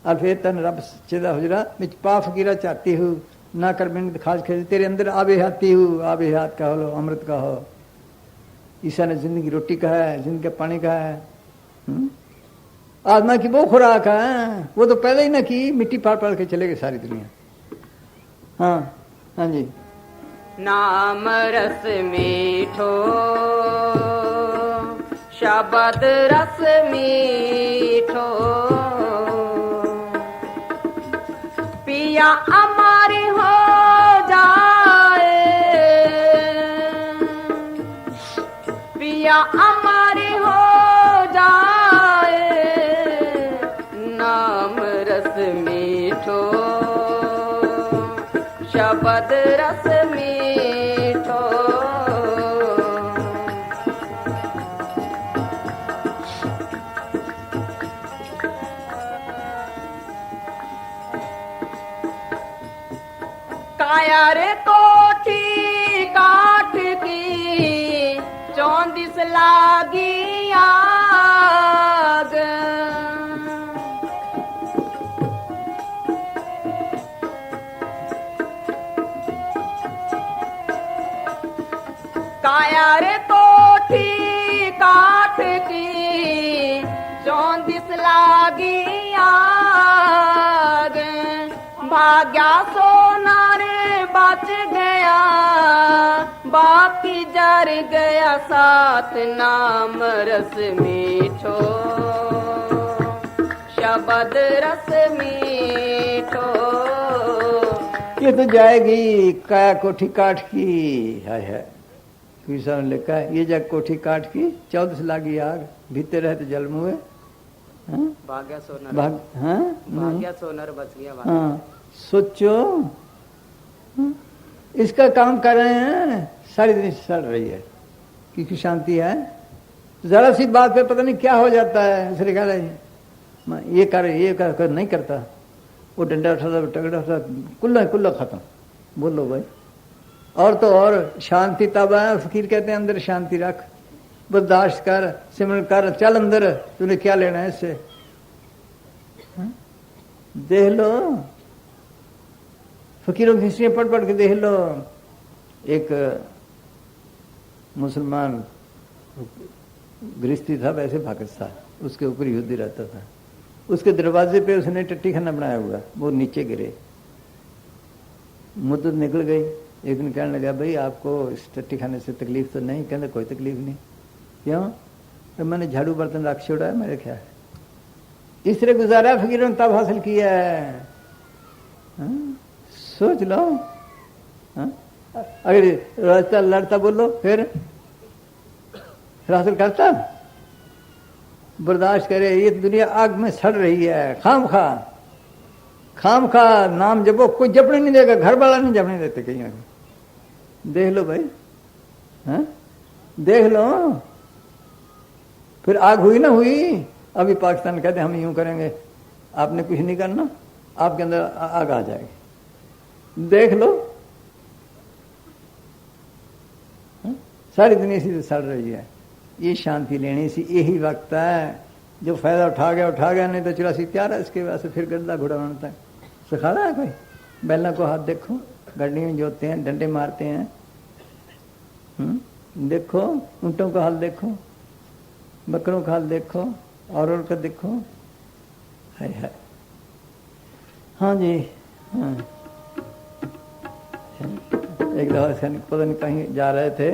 S2: अल्फे तन रब चिदा हुजरा बिच पा फकीरा चाहती हूँ ना कर बिन खास खेल तेरे अंदर आबे हाथी हूँ आबे हाथ का हो अमृत का हो। ईसा ने जिंदगी रोटी कहा है, जिंदगी पानी कहा है। आत्मा की वो खुराक है, वो तो पैदा ही ना की, मिट्टी पार पार के चले गए सारी दुनिया। हाँ हाँ जी।
S3: नाम रस मीठो शब्द रस मीठो पिया अमर हो जाए, पिया अमर हो जाए। नाम रस मीठो शब्द रस मीठो काया रे कोठी काठ की चौंदिस लागी आग। काया रे कोठी काठ की चौंदिस लागी आग। भाग्या सोना रे बच गया बाकी जर गया साथ। नाम रस मीठो शब्द रस मीठो
S2: ये तो जाएगी काया कोठी काठ की। है किसान ने लिखा है ये जग कोठी काठ की 14 लागी आग भीतर रहते जल मुए।
S3: भाग्या सोनर
S2: भाग्या
S3: सोनर बच गया।
S2: हाँ सोचो इसका काम कर रहे हैं सारी दिन सड़ रही है क्योंकि शांति है। जरा सी बात पे पता नहीं क्या हो जाता है। इसलिए कह रहे ये कर नहीं करता, वो डंडा उठाता टकड़ा उठाता कुल्ला खत्म। बोलो भाई और तो और शांति तब है। फकीर कहते हैं अंदर शांति रख, बर्दाश्त कर, सिमरन कर, चल अंदर, तूने क्या लेना है इससे। देख लो फकीरों की हिस्ट्री पढ़ के देख लो। एक मुसलमान गृहस्थी था वैसे पाकिस्तान, उसके ऊपर युद्ध रहता था। उसके दरवाजे पे उसने टट्टी खाना बनाया हुआ, वो नीचे गिरे, मुद्दत निकल गई। एक दिन कहने लगा भाई आपको इस टट्टी खाने से तकलीफ तो नहीं? कहते कोई तकलीफ नहीं। क्यों? तो मैंने झाड़ू बर्तन रख छोड़ा है मेरे ख्याल। इस तरह गुजारा फकीरों ने तब हासिल किया है। सोच लो। अगर रास्ता लड़ता बोलो फिर हासिल करता। बर्दाश्त करे, ये दुनिया आग में सड़ रही है। खाम खा नाम जपो, कोई जपने नहीं देगा, घर वाला नहीं जपने देते कहीं आगे। देख लो भाई, देख लो। फिर आग हुई ना हुई। अभी पाकिस्तान कहते हम यूं करेंगे, आपने कुछ नहीं करना, आपके अंदर आग आ जाएगी। देख लो सारी दुनिया इसी से सड़ रही है। ये शांति लेने से यही वक्त है। जो फायदा उठा गया, नहीं तो 84 तैयार है इसके बाद से फिर गड्ढा घोड़ा बनता है। सिखाना है कोई? बैलों को हाथ देखो, गड्ढी में जोतते हैं, डंडे मारते हैं। देखो ऊँटों का हाल देखो, बकरों का हाल देखो, और का देखो। है हाँ जी। हाँ। एक दफा पता नहीं कहीं जा रहे थे,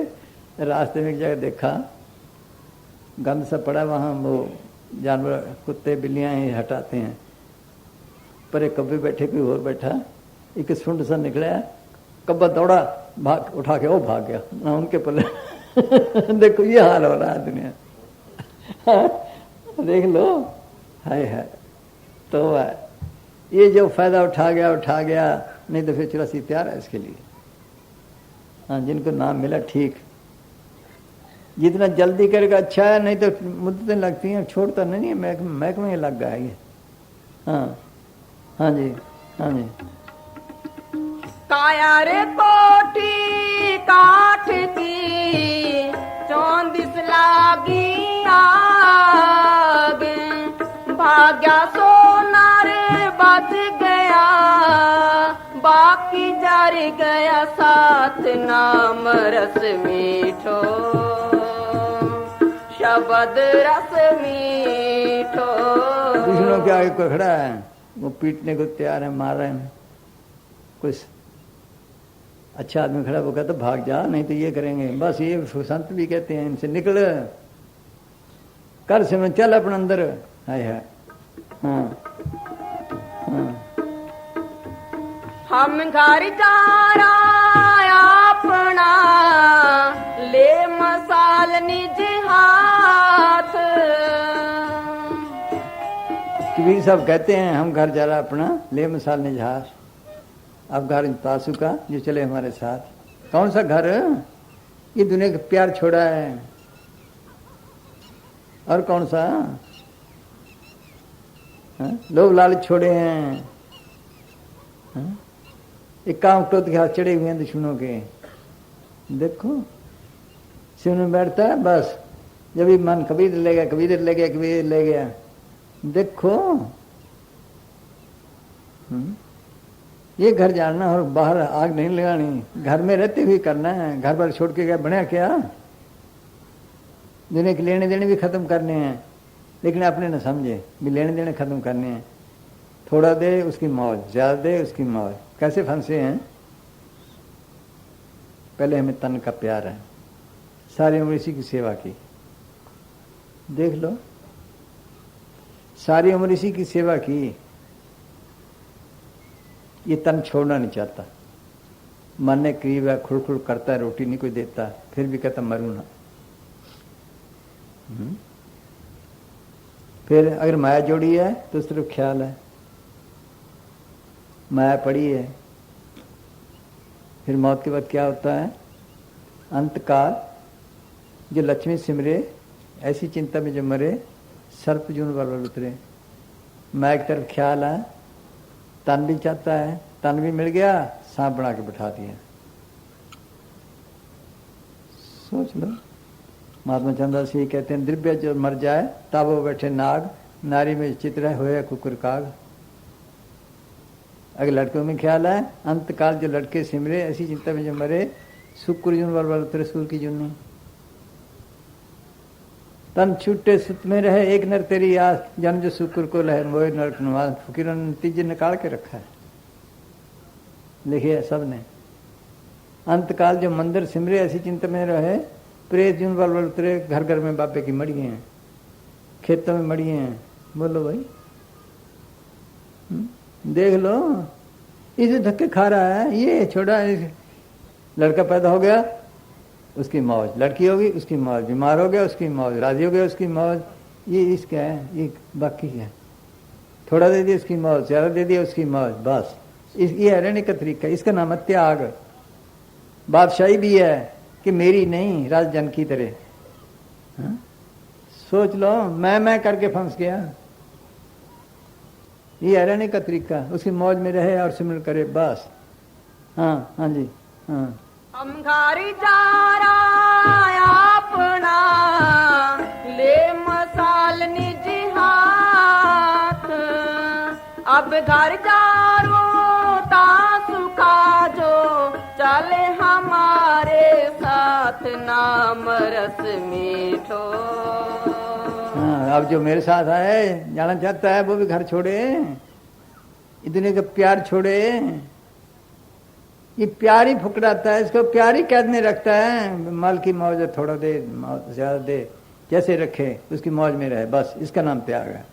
S2: रास्ते में एक जगह देखा गंद सा पड़ा, वहाँ वो जानवर कुत्ते बिल्लियाँ ही हटाते हैं। पर एक कब्बे बैठे, कोई और बैठा, एक सुंड सा निकला, कब्बा दौड़ा, भाग उठा के वो भाग गया ना उनके पल्ले। देखो ये हाल हो रहा है दुनिया। देख लो। है तो ये जो फायदा उठा गया, नहीं तो फिर 84 तैयार है इसके लिए। हाँ, जिनको नाम मिला ठीक, जितना जल्दी करेगा अच्छा है, नहीं तो मुद्दतें लगती हैं, छोड़ता नहीं है, महकमे लग गया ये। हाँ जी।
S3: काया रे कोठी काठ की 34 लागी आग। भाग्या सोना रे घर गया साथ नाम रस मीठो, शब्द रस मीठो।
S2: दुश्मनों के आगे कोई खड़ा है, वो पीटने को तैयार है, मार रहे हैं। कुछ अच्छा आदमी खड़ा, वो कहता भाग जा, नहीं तो ये करेंगे। बस ये संत भी कहते हैं इनसे, निकल कर से चल अपने अंदर। हाय हाय। हाँ हाँ।
S3: हम घर जा रहा अपना, ले मसाल निज हाथ।
S2: कबीर साहब कहते हैं हम घर जा रहा अपना, ले मसाल निज हाथ। अब घर तासु का जो चले हमारे साथ। कौन सा घर? ये दुनिया का प्यार छोड़ा है। और कौन सा? लोभ लालच छोड़े हैं। एक काम क्रोध के हाथ चढ़े हुए हैं दुश्मनों के। देखो सिर में बैठता है, बस जब भी मन कबीर ले गया, कबीर ले गया, कबीर ले गया। देखो ये घर जाना और बाहर आग नहीं लगानी, घर में रहते हुए करना है। घर पर छोड़ के गया बना क्या? दुनिया के लेने देने भी खत्म करने हैं, लेकिन अपने न समझे भी लेने देने खत्म करने हैं। थोड़ा दे उसकी मौज, ज्यादा दे उसकी मौज। कैसे फंसे हैं? पहले हमें तन का प्यार है, सारी उम्र इसी की सेवा की। देख लो, सारी उम्र इसी की सेवा की। ये तन छोड़ना नहीं चाहता, मरने करीब है, खुड़ करता है, रोटी नहीं कोई देता, फिर भी कहता मरूं ना। फिर अगर माया जोड़ी है तो सिर्फ ख्याल है, माया पड़ी है। फिर मौत के बाद क्या होता है? अंतकाल जो लक्ष्मी सिमरे, ऐसी चिंता में जो मरे, सर्प जून बल उतरे। माया की तरफ ख्याल है, तन भी चाहता है, तन भी मिल गया, सांप बना के बिठा दिया। सोच लो, महात्मा चंद्र सिंह कहते हैं द्रव्य जो मर जाए ताबो बैठे नाग, नारी में चित्र होया कुकुर काग। अगर लड़कों में ख्याल है, अंतकाल जो लड़के सिमरे, ऐसी चिंता में जो मरे, शुक्र जुन बल उतरे, सूर की जुनी। तन छूटे सुत में रहे, एक नर तेरी आस, जन जो शुक्र को लहे, मोह नरक निवास। फकीरों ने नतीजे निकाल के रखा है, लिखे सब ने। अंतकाल जो मंदिर सिमरे, ऐसी चिंता में रहे, प्रेत जुन बल उतरे। घर घर में बापे की मड़िए हैं, खेतों में मड़िए हैं। बोलो भाई, देख लो, इसे धक्के खा रहा है। ये छोड़ा, लड़का पैदा हो गया उसकी मौज, लड़की होगी उसकी मौज, बीमार हो गया उसकी मौज, राजी हो गया उसकी मौज। ये इसका है, ये बाकी है। थोड़ा दे दिया उसकी मौज, ज्यादा दे दिया उसकी मौज, बस। ये रहने का तरीका, इसका नाम है त्याग। बादशाही भी है कि मेरी नहीं, राज जन की तरह। सोच लो, मैं करके फंस गया। ये रहने का तरीका, उसकी मौज में रहे और सिमरन करे, बस। हाँ हाँ जी, हाँ।
S3: हम घर जा रहा अपना, ले मसाल निज हाथ। अब घर जा रोता सुखा जो, चले हमारे साथ नाम रस मीठो।
S2: हाँ, अब जो मेरे साथ आए, जाना चाहता है, वो भी घर छोड़े, इतने का प्यार छोड़े। ये प्यार ही फुकराता है, इसको प्यार ही कैद में रखता है। माल की मौज थोड़ा दे, ज्यादा दे, जैसे रखे उसकी मौज में रहे, बस। इसका नाम त्याग है।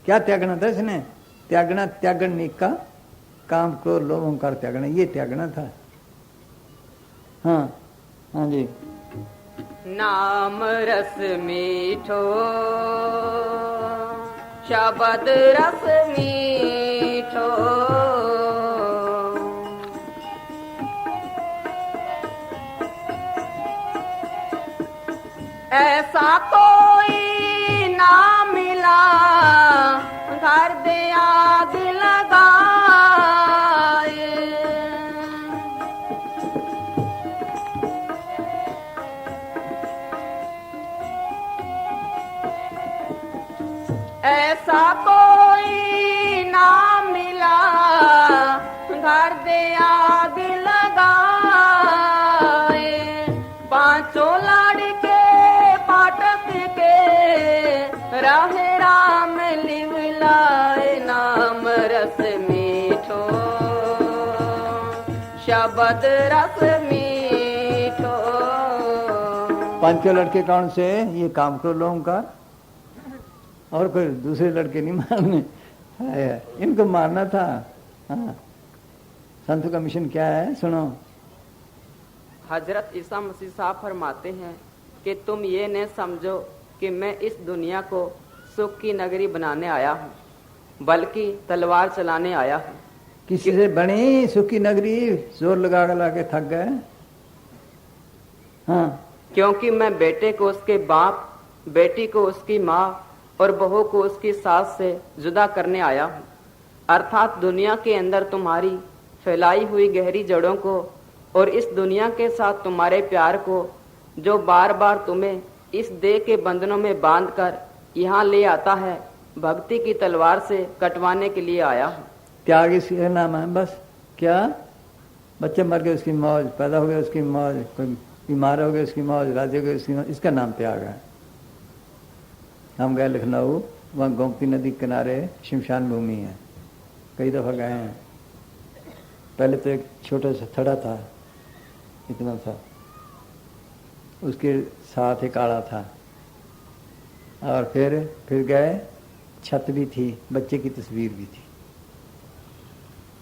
S2: क्या त्यागना था इसने? त्यागना, त्यागन का काम को, लोभ अहंकार त्यागना, ये त्यागना था। हाँ हाँ जी।
S3: नाम रस मीठो, शब्द रस मीठो। ऐसा कोई ना मिला, घर दे आग लगाए। ऐसा कोई ना मिला, घर दे आग शब्द रस मीठो।
S2: पांचों लड़के कौन से? ये काम करो लोगों का, और कोई दूसरे लड़के नहीं मारने, है इनको मारना था। हाँ, संत का मिशन क्या है सुनो।
S3: हजरत ईसा मसीह साहब फरमाते हैं कि तुम ये न समझो कि मैं इस दुनिया को सुख की नगरी बनाने आया हूँ, बल्कि तलवार चलाने आया हूँ।
S2: किसी से बनी सुखी नगरी? जोर लगा के थक गए। हाँ,
S3: क्योंकि मैं बेटे को उसके बाप, बेटी को उसकी माँ और बहू को उसकी सास से जुदा करने आया हूँ। अर्थात दुनिया के अंदर तुम्हारी फैलाई हुई गहरी जड़ों को और इस दुनिया के साथ तुम्हारे प्यार को, जो बार बार तुम्हें इस देह के बंधनों में बांधकर यहाँ ले आता है, भक्ति की तलवार से कटवाने के लिए आया हूँ।
S2: त्याग इसका नाम है बस। क्या? बच्चे मर गए उसकी मौज, पैदा हो गया उसकी मौज, कोई बीमार हो गया उसकी मौज, राज्य हो गया उसकी मौज, इसका नाम त्याग है। हम गए लखनऊ, वहाँ गोमती नदी के किनारे शमशान भूमि है, कई दफ़ा गए हैं। पहले तो एक छोटा सा थड़ा था, इतना सा, उसके साथ एक आड़ा था, और फिर गए, छत भी थी, बच्चे की तस्वीर भी थी।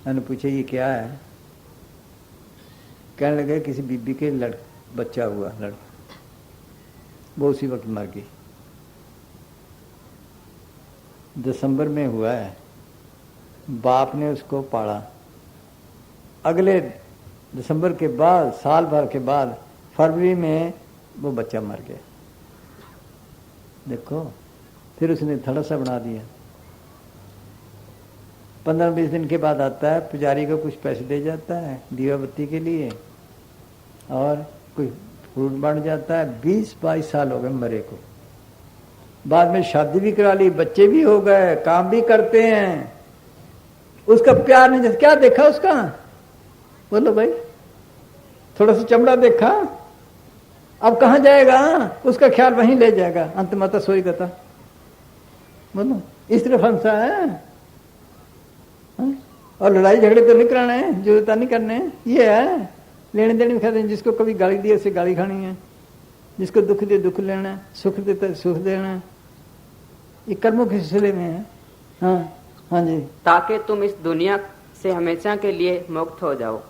S2: मैंने पूछा ये क्या है? कहने लगे किसी बीबी के बच्चा हुआ, लड़का, वो उसी वक्त मर गई। दिसंबर में हुआ है, बाप ने उसको पाला, अगले दिसंबर के बाद, साल भर के बाद, फरवरी में वो बच्चा मर गया। देखो, फिर उसने थड़ा सा बना दिया। 15-20 दिन के बाद आता है, पुजारी को कुछ पैसे दे जाता है दीवा बत्ती के लिए, और कुछ फ्रूट बांट जाता है। 20-22 साल हो गए मरे को। बाद में शादी भी करा ली, बच्चे भी हो गए, काम भी करते हैं। उसका प्यार नहीं, जैसे क्या देखा उसका? बोलो भाई, थोड़ा सा चमड़ा देखा, अब कहाँ जाएगा? उसका ख्याल वहीं ले जाएगा, अंत माता सोई गता। बोलो, इस तरह फंसा है। और लड़ाई झगड़े तो नहीं कराने, जरूरत नहीं करने, ये है लेने देने में खाते हैं। जिसको कभी गाली दी उसे गाली खानी है, जिसको दुख दे दुख लेना है, सुख देता सुख देना है। ये कर्मों के सिलसिले में है। हाँ हाँ जी।
S3: ताकि तुम इस दुनिया से हमेशा के लिए मुक्त हो जाओ।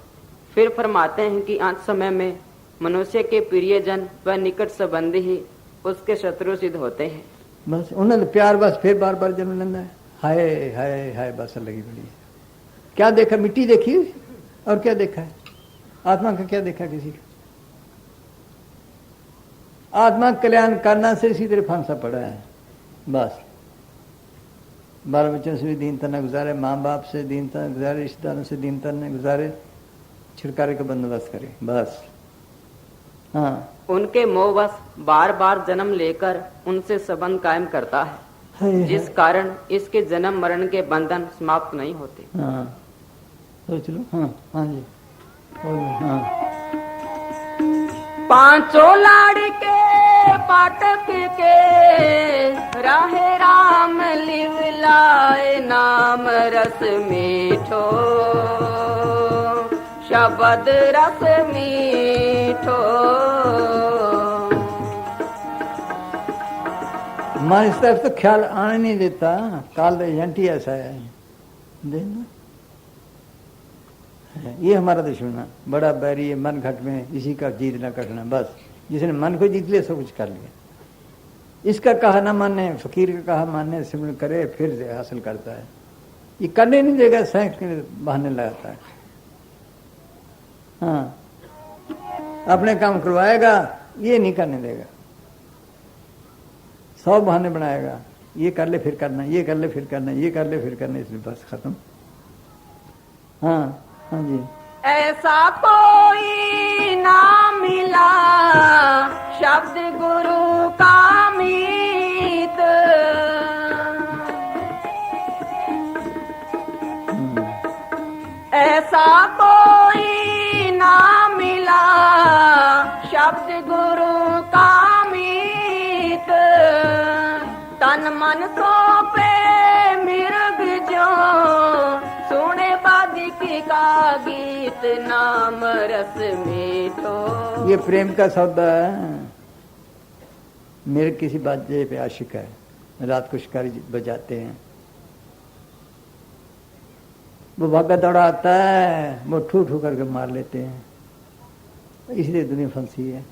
S3: फिर फरमाते हैं कि अंत समय में मनुष्य के प्रियजन व निकट संबंधी ही उसके शत्रु सिद्ध होते हैं।
S2: बस उन्होंने प्यार, बस फिर बार बार जन्म लेना है। हाय हाय हाय, बस लगी बड़ी है। क्या देखा? मिट्टी देखी, और क्या देखा है? आत्मा का क्या देखा किसी का? आत्मा कल्याण करना से इसी तरह फांसा पड़ा है। बस बाल बच्चों से भी दीनता न गुजारे, माँ बाप से दीनता न गुजारे, रिश्तेदारों से दीनता न गुजारे, छुटकारे का बंदोबस्त करे बस। हाँ,
S3: उनके मोहवश बार बार जन्म लेकर उनसे संबंध कायम करता है, जिस कारण इसके जन्म मरण के बंधन समाप्त नहीं होते।
S2: हाँ, सोच लो। हाँ हाँ जी। हाँ,
S3: पांचों लाड़के पाटक के राहे राम लिवलाए, नाम रस मीठो शब्द रस मीठो।
S2: मन इस तरफ तो ख्याल आने नहीं देता। काल एजेंट ही ऐसा है, देखना ये हमारा दुश्मन है, बड़ा बैरी है, मन घट में, इसी का जीतना कटना। बस जिसने मन को जीत लिया सब कुछ कर लिया। इसका कहा ना माने, फकीर का कहा माने, सिमरन करे, फिर हासिल करता है। ये करने नहीं देगा, सैंक बहाने लगाता है। हाँ, अपने काम करवाएगा, ये नहीं करने देगा, 100 बहाने बनाएगा। ये कर ले फिर करना, ये कर ले फिर करना, ये कर ले फिर करना, इसलिए बस खत्म। हाँ हाँ जी।
S3: ऐसा कोई ना मिला शब्द गुरु का मीत, ऐसा कोई ना मिला शब्द गुरु का मीत। तन मन सौंपे मिर्ग जो सुने बादिकी का गीत, नाम रस मीठो।
S2: ये प्रेम का सौदा है। मेरे किसी बाजे पे आशिक है, रात को शिकारी बजाते हैं, वो भागा दौड़ा आता है, वो ठू ठू करके मार लेते हैं, इसलिए दुनिया फंसी है।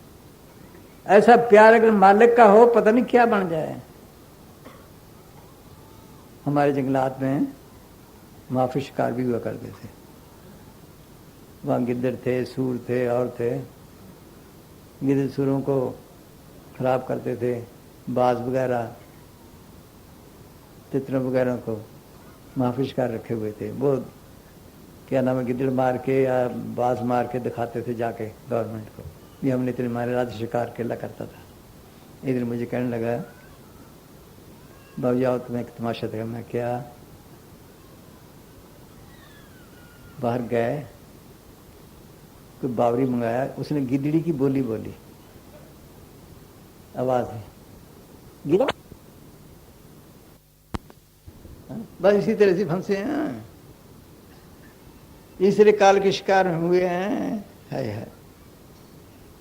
S2: ऐसा प्यार अगर मालिक का हो, पता नहीं क्या बन जाए। हमारे जंगलात में माफी शिकार भी हुआ करते थे, वहाँ गिद्दड़ थे, सूर थे और थे। गिद्दड़ सूरों को खराब करते थे, बाज वगैरह तितरों वगैरह को माफी शिकार रखे हुए थे। वो क्या नाम है, गिद्दड़ मार के या बाज मार के दिखाते थे जाके गवर्नमेंट को, ये हमने इतने मारे, रात शिकार केला करता था। एक दिन मुझे कहने लगा, बाबू आओ तुम्हें एक तमाशा था। मैं क्या, बाहर गए, कोई बावरी मंगाया, उसने गिदड़ी की बोली बोली, आवाज है गिदड़, बस इसी तरह से फंसे हैं, इसलिए काल के शिकार हुए हैं। है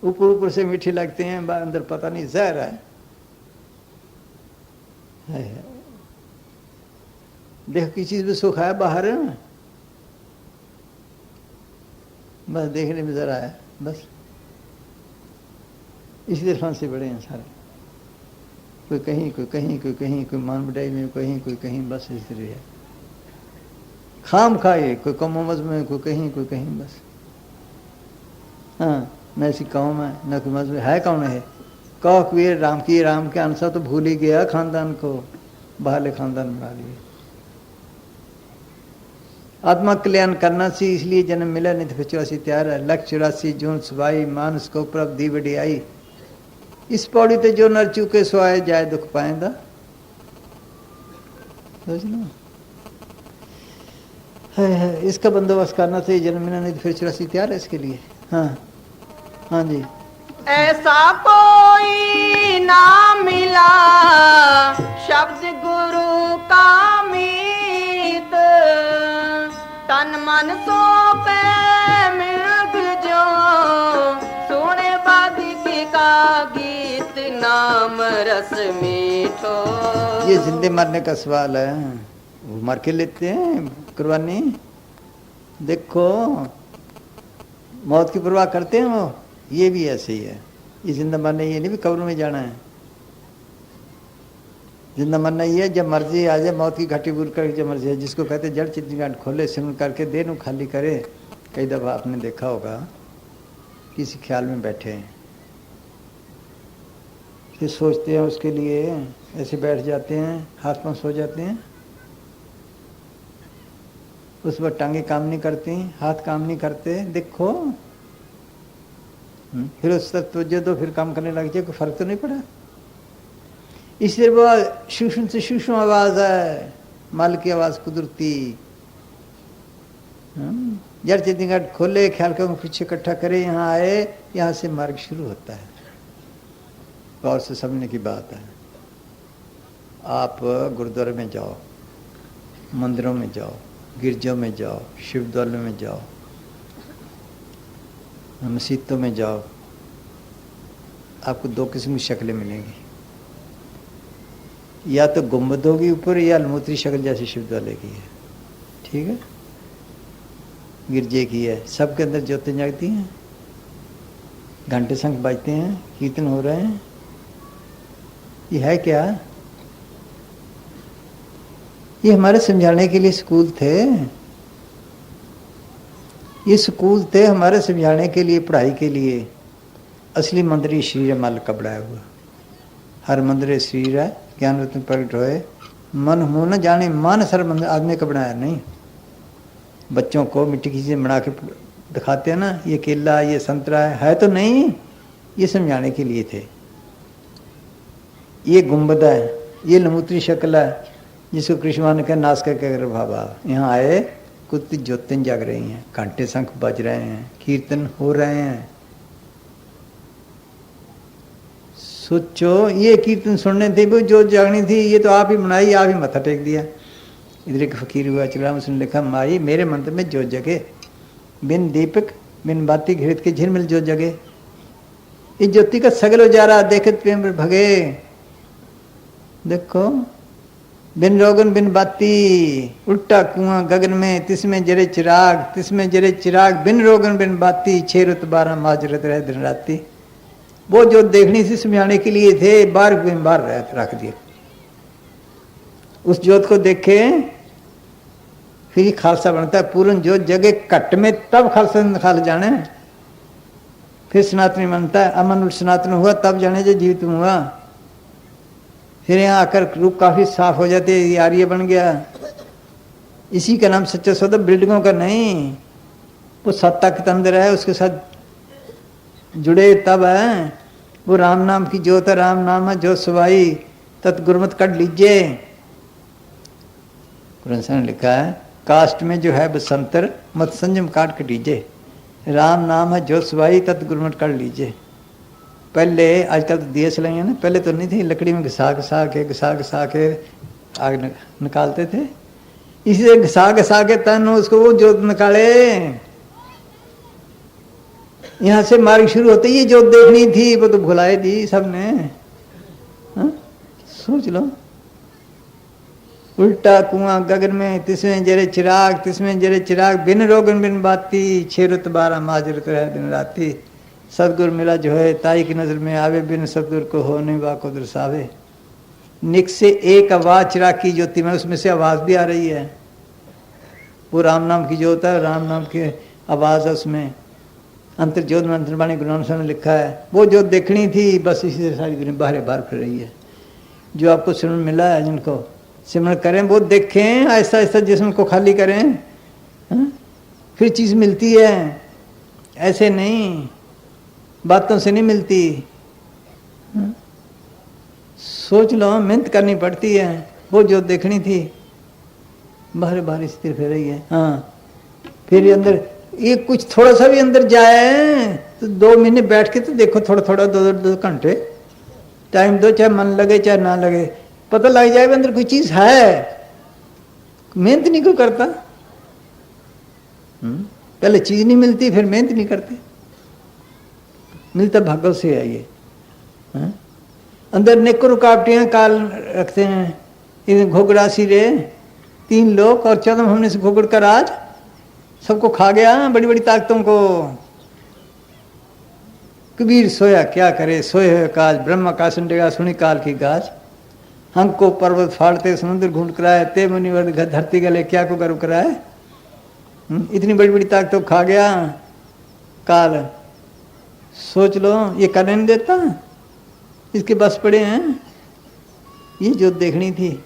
S2: ऊपर ऊपर से मीठे लगते हैं, अंदर पता नहीं जहर है। देखो किसी चीज में सुख है बाहर है, बस देखने में जरा है, बस इसलिए फांसी बड़े हैं सारे। कोई कहीं कोई कहीं कोई कहीं, कोई मान बढ़ाई में कोई कहीं, बस इस तरह है। खाम खाए, कोई कम उमज में, कोई कहीं बस। हाँ, न ऐसी कौम है न कोई मजहब है। कौन है कहो कि राम के अनुसार तो भूल ही गया खानदान को, बहाले खानदान बना लिए। आत्मा कल्याण करना सी, इसलिए जन्म मिला, नहीं तो फिर 84 तैयार है। लक्ष्य 84 जून सुबाई, मानस को उपलब्धि बड़ी आई। इस पौड़ी ते जो नर चुके सो आए, जाए दुख पाएंदा। सोचना है, इसका बंदोबस्त करना चाहिए। जन्म मिला, नहीं तो फिर 84 तैयार है इसके लिए। हाँ हाँ जी।
S3: ऐसा कोई ना मिला शब्द गुरु का मीत, तन मन सौंपे मृग जो सुने बाधिकी का गीत, नाम रस मीठो।
S2: ये जिंदे मरने का सवाल है, वो मर के लेते हैं कुर्बानी। देखो मौत की परवाह करते हैं वो, ये भी ऐसे ही है। ये जिंदा मरना ये नहीं भी कब्र में जाना है। जिंदा मरना ये है, जब मर्जी आ जाए मौत की घाटी बुर कर, जब मर्जी है, जिसको कहते जड़ चित्ती गांठ खोले, सिमरन करके दे नू खाली करे। कई दफा आपने देखा होगा किसी ख्याल में बैठे हैं, फिर सोचते हैं उसके लिए, ऐसे बैठ जाते हैं, हाथ पांव सो जाते हैं, उस वक्त टांगे काम नहीं करती, हाथ काम नहीं करते। देखो फिर उस तक तुझे तो फिर काम करने लग जाए, कोई फर्क तो नहीं पड़ा। इसलिए वो सूक्ष्म से सूक्ष्म आवाज है, माल की आवाज कुदरती। जड़ चेतनी गांठ खोले, ख्याल को पीछे इकट्ठा करे, यहाँ आए, यहाँ से मार्ग शुरू होता है। गौर से समझने की बात है। आप गुरुद्वारे में जाओ, मंदिरों में जाओ, गिरजों में जाओ, शिवद्वारों में जाओ, मस्जिदों में जाओ, आपको दो किस्म की शक्लें मिलेंगी। या तो गुम्बदों के ऊपर, या अलमूत्री शक्ल जैसी शिवद्वारे की है, ठीक है, गिरजे की है। सबके अंदर ज्योतें जगती हैं, घंटे शंख बजते हैं, कीर्तन हो रहे हैं। ये है क्या? ये हमारे समझाने के लिए स्कूल थे। ये स्कूल थे हमारे समझाने के लिए, पढ़ाई के लिए। असली मंदिर शरीर मालिक का बनाया हुआ। हर मंदिर शरीर है, ज्ञान रत्न प्रकट होए, मन हो न जाने मन। सर मंदिर आदमी का बनाया नहीं। बच्चों को मिट्टी की चीजें बना के दिखाते हैं ना, ये केला, ये संतरा है तो नहीं, ये समझाने के लिए थे। ये गुम्बद है, ये लमूत्री शक्ल है, जिसको कृष्ण ने कहा नाश करके अगर भावा। यहाँ आए, कुछ ज्योतिं जग रही हैं, घंटे शंख बज रहे हैं, कीर्तन हो रहे हैं। सोचो ये कीर्तन सुनने थे, वो जो जागनी थी, ये तो आप ही बनाई, आप ही मत्था टेक दिया। इधर एक फकीर हुआ चला, उसने लिखा, माई मेरे मंदिर में जो जगे बिन दीपक बिन बाती घृत के झिलमिल जो जगे, इस ज्योति का सगल उजारा देखत प्रेम भगे। देखो बिन रोगन बिन बाती, उल्टा कुआं गगन में तिसमें जरे चिराग, तिसमें जरे चिराग, बिन रोगन बिन बाती, 6 रुत 12 माजरत रहे दिन राती। वो जो देखनी थी समझाने के लिए थे, बार रख दिए। उस ज्योत को देखे फिर खालसा बनता है। पूर्ण ज्योत जगे कट में तब खालसा खाल जाने, फिर सनातनी बनता है। अमन सनातन हुआ तब जाने जो जीवित हुआ। फिर यहाँ आकर रूप काफी साफ हो जाते, आर्य बन गया। इसी का नाम सच्चा सौदा, बिल्डिंगों का नहीं। वो सत्ता के अंदर है, उसके साथ जुड़े तब है। वो राम नाम की ज्योत है, राम नाम है ज्योत सुवाई, तत् गुरमत कट लीजिए। ने लिखा है कास्ट में जो है बसंतर, मत संयम काट के लीजिए। राम नाम है ज्योत सुवाई, तत् गुरमत कर लीजिए। पहले आजकल तो दिए चलाइए ना, पहले तो नहीं थी, लकड़ी में घिसा घिसा के आग निकालते थे। इसे घिसा के तन उसको वो जोत निकाले। यहाँ से मार्ग शुरू होते ही जोत देखनी थी, वो तो भुलाए दी सबने। सोच लो, उल्टा कुआं गगन में तिसमें जरे चिराग, तिसमें जरे चिराग, बिन रोगन बिन बाती, 6 रुत 12 माजरत रहे दिन राती। सदगुर मिला जो है ताई की नजर में आवे, बिन सदगुर को हो नहीं बा को दर्शावे। निक से एक आवाज चिराग की ज्योति में, उसमें से आवाज भी आ रही है। वो राम नाम की ज्योत है, राम नाम की आवाज है उसमें। अंतर ज्योत में अंतर्वाणी गुरु नानक ने लिखा है। वो ज्योत देखनी थी, बस इसी से सारी दुनिया बाहर फिर रही है। जो आपको सिमरन मिला है, जिनको सिमरन करें वो देखें, ऐसा ऐसा जिस्म को खाली करें, फिर चीज मिलती है। ऐसे नहीं, बातों से नहीं मिलती। सोच लो, मेहनत करनी पड़ती है। वो जो देखनी थी बाहर स्थिर फिर रही है। हाँ, फिर अंदर ये कुछ थोड़ा सा भी अंदर जाए तो 2 महीने बैठ के तो देखो, थोड़ा 2 घंटे टाइम दो, चाहे मन लगे चाहे ना लगे, पता लग जाए अंदर कोई चीज है। मेहनत नहीं कोई करता। पहले चीज नहीं मिलती, फिर मेहनत नहीं करते। मिलता भाग्य से है ये। अंदर नेको रुकावटें काल रखते हैं। घोगड़ा सिरे 3 लोग और 14 हमने से घोगड़ का राज सबको खा गया, बड़ी बड़ी ताकतों को। कबीर सोया क्या करे, सोए हुए काज, ब्रह्म का संडेगा सुनी काल की गाज। हमको पर्वत फाड़ते समुद्र घूट कराए, ते मुनिवर धरती गले क्या को गर्व कराए। इतनी बड़ी बड़ी ताकतों को खा गया काल। सोच लो, ये करने नहीं देता, इसके बस पड़े हैं। ये जो देखनी थी,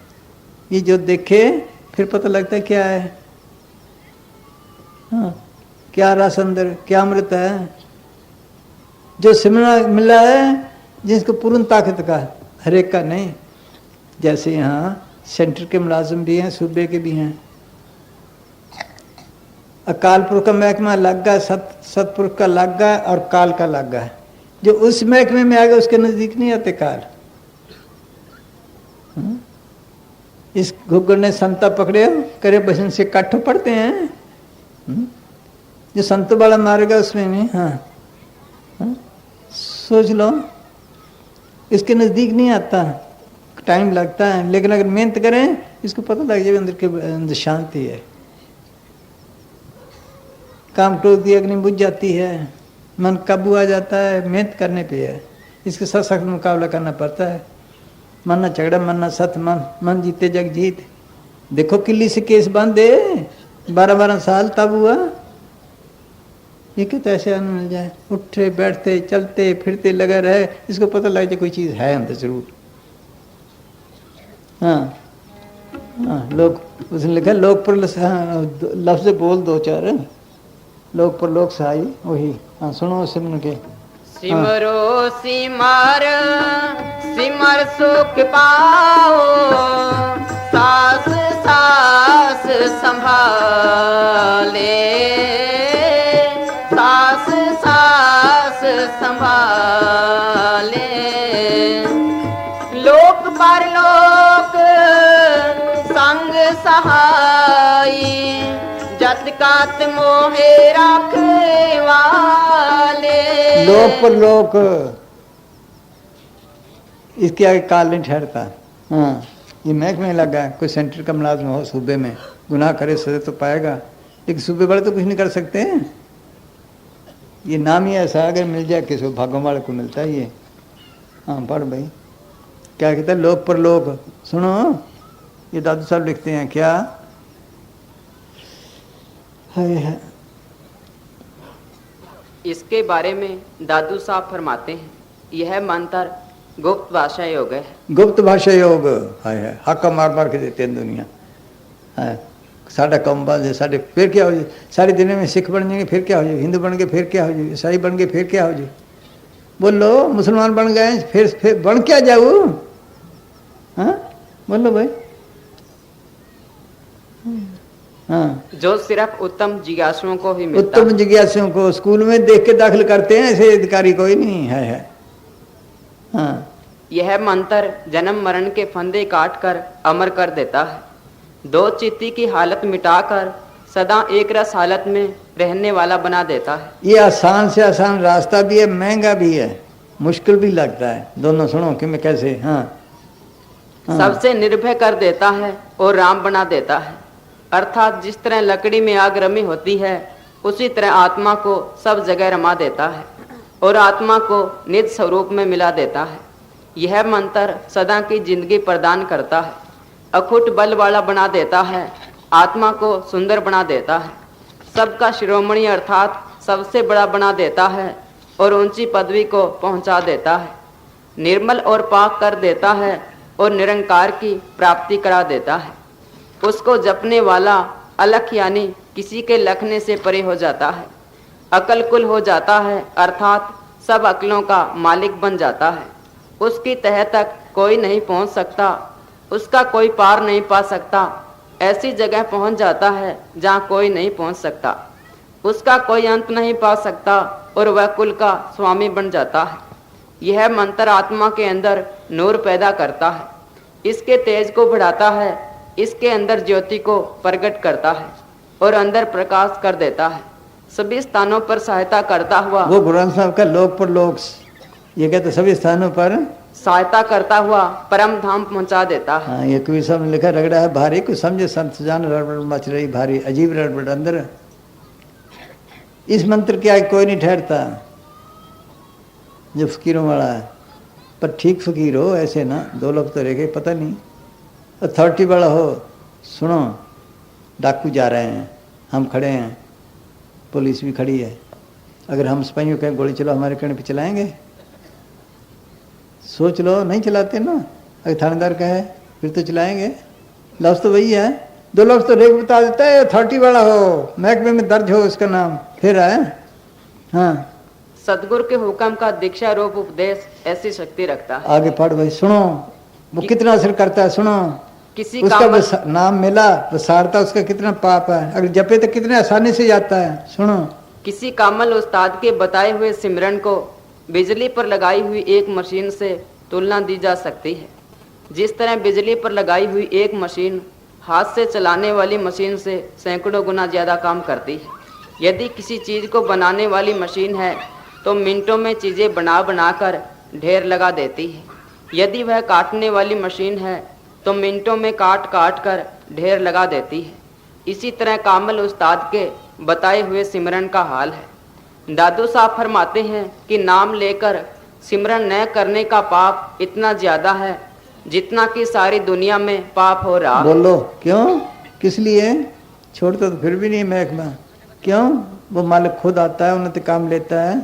S2: ये जो देखे फिर पता लगता है क्या है। हाँ, क्या रस अंदर, क्या अमृत है। जो सिमरन मिला है, जिसको पूर्ण ताकत का, हरेक का नहीं। जैसे यहाँ सेंटर के मुलाजिम भी हैं, सूबे के भी हैं। अकाल पुरख का महकमा लग गया, सतपुरख का लग गया और काल का लग गया। जो उस महकमे में आ गया उसके नजदीक नहीं आते काल। इस घुग्गर ने संता पकड़े करे बसन से काठो पड़ते हैं। जो संत वाला मारेगा उसमें नहीं। हाँ, सोच लो, इसके नजदीक नहीं आता, टाइम लगता है। लेकिन अगर मेहनत करें, इसको पता लग जाए अंदर के अंदर शांति है। काम क्रोध की अग्नि बुझ जाती है, मन काबू आ जाता है। मेहनत करने पे है। इसके साथ सख्त मुकाबला करना पड़ता है। मन ना झगड़ा, मन ना सत, मन जीते जग जीत। देखो किल्ली से केस बांधे 12-12 साल तब हुआ। ये कहते ऐसे आने मिल जाए, उठते बैठते चलते फिरते लगा रहे, इसको पता लग जाए कोई चीज है अंदर जरूर। हाँ, लोग उसने लिखा लोग पर लफ्ज बोल 2-4 लोग पर लोग सहाय वही। हाँ, सुनो सिमरन के।
S3: सिमरो सिमर सिमर सुख पाओ, सास सास संभाले, सास सास संभाले। लोक परलोक संग सहाई, चटकात मोहे राखे वाले।
S2: लोक पर लोक, इसके आगे काल नहीं ठहरता। हाँ, ये महकमे लगा है। कोई सेंटर का मुलाजिम हो सूबे में, गुनाह करे सजा तो पाएगा, लेकिन सूबे वाले तो कुछ नहीं कर सकते हैं। ये नाम ही ऐसा, अगर मिल जाए किसी भागों वाले को मिलता है ये। हाँ पढ़ भाई, क्या कहता है लोक पर लोक। सुनो, ये दादू साहब लिखते हैं क्या, है।
S3: इसके बारे में दादू साहब फरमाते हैं, यह मंत्र गुप्त भाषा योग है।
S2: गुप्त भाषा योग है, हक्का मार मार के देते हैं दुनिया है। साढ़ा कम बात है, साढ़े फिर क्या हो जाए, सारी दुनिया में सिख बन जाएंगे फिर क्या हो जाए, हिंदू बन गए फिर क्या हो जाए, ईसाई बन गए फिर क्या हो जाए। बोलो मुसलमान बन गए फिर बन क्या जाऊँ। हाँ बोलो भाई। हाँ,
S3: जो सिर्फ उत्तम जिज्ञासुओं को ही मिलता।
S2: उत्तम जिज्ञासुओं को स्कूल में देख के दाखिल करते हैं, ऐसे अधिकारी कोई नहीं है। हाँ,
S3: यह मंत्र जन्म मरण के फंदे काट कर अमर कर देता है, दो चित्ती की हालत मिटाकर सदा एक रस हालत में रहने वाला बना देता है।
S2: ये आसान से आसान रास्ता भी है, महंगा भी है, मुश्किल भी लगता है दोनों। सुनो कि मैं कैसे। हाँ, हाँ।
S3: सबसे निर्भय कर देता है और राम बना देता है। अर्थात जिस तरह लकड़ी में आग रमी होती है, उसी तरह आत्मा को सब जगह रमा देता है और आत्मा को निज स्वरूप में मिला देता है। यह मंत्र सदा की जिंदगी प्रदान करता है, अखुट बल वाला बना देता है, आत्मा को सुंदर बना देता है, सबका शिरोमणि अर्थात सबसे बड़ा बना देता है और ऊंची पदवी को पहुंचा देता है, निर्मल और पाक कर देता है और निरंकार की प्राप्ति करा देता है। उसको जपने वाला अलख यानी किसी के लखने से परे हो जाता है, अकल कुल हो जाता है, अर्थात सब अकलों का मालिक बन जाता है। उसकी तह तक कोई नहीं पहुंच सकता, उसका कोई पार नहीं पा सकता, ऐसी जगह पहुंच जाता है जहां कोई नहीं पहुंच सकता, उसका कोई अंत नहीं पा सकता और वह कुल का स्वामी बन जाता है। यह मंत्र आत्मा के अंदर नूर पैदा करता है, इसके तेज को बढ़ाता है, इसके अंदर ज्योति को प्रकट करता है और अंदर प्रकाश कर देता है, सभी स्थानों पर सहायता करता हुआ।
S2: वो गुरु साहब का लोक पर लोक, ये कहते सभी स्थानों पर
S3: सहायता करता हुआ परम धाम पहुंचा देता है।
S2: हाँ, ये कोई सब लिखा रगड़ा है भारी, कुछ समझे संत जान रड़बड़ मच रही भारी, अजीब रड़बड़ अंदर। इस मंत्र के आगे कोई नहीं ठहरता जो फकीरों वाला है, पर ठीक फकीर हो, ऐसे ना दो लोग तो रह गए पता नहीं, अथॉरिटी वाला हो। सुनो, डाकू जा रहे हैं, हम खड़े हैं, पुलिस भी खड़ी है, अगर हम सिपाहियों कहें गोली चलो हमारे कहने पे चलाएंगे? सोच लो, नहीं चलाते ना। अगर थानेदार कहे फिर तो चलाएंगे। लफ्ज़ तो वही है, दो लफ्ज़ तो रेख बता देता है, अथॉरिटी वाला हो, महकमे में दर्ज हो उसका नाम, फिर है। हाँ,
S3: सदगुरु के हुक्म का दीक्षा रूप उपदेश ऐसी शक्ति रखता है।
S2: आगे पढ़ भाई। सुनो, वो कितना असर करता है। सुनो,
S3: किसी
S2: उसका नाम मिला, वसारता उसका कितना पाप है, अगर जपे तो कितने आसानी से जाता है। सुनो,
S3: किसी कामल उस्ताद के बताए हुए सिमरन को बिजली पर लगाई हुई एक मशीन से तुलना दी जा सकती है। जिस तरह बिजली पर लगाई हुई एक मशीन हाथ से चलाने वाली मशीन से सैकड़ों गुना ज़्यादा काम करती है। यदि किसी चीज़ को बनाने वाली मशीन है तो मिनटों में चीज़ें बना कर ढेर लगा देती है। यदि वह काटने वाली मशीन है तो मिनटों में काट कर ढेर लगा देती है। इसी तरह कामल उस्ताद के बताए हुए सिमरन का हाल है। दादू साहब फरमाते हैं कि नाम लेकर सिमरन न करने का पाप इतना ज्यादा है जितना कि सारी दुनिया में पाप हो रहा।
S2: बोलो क्यों, किस लिए? छोड़ता तो फिर भी नहीं महकमा, क्यों? वो मालिक खुद आता है, उन्हें काम लेता है,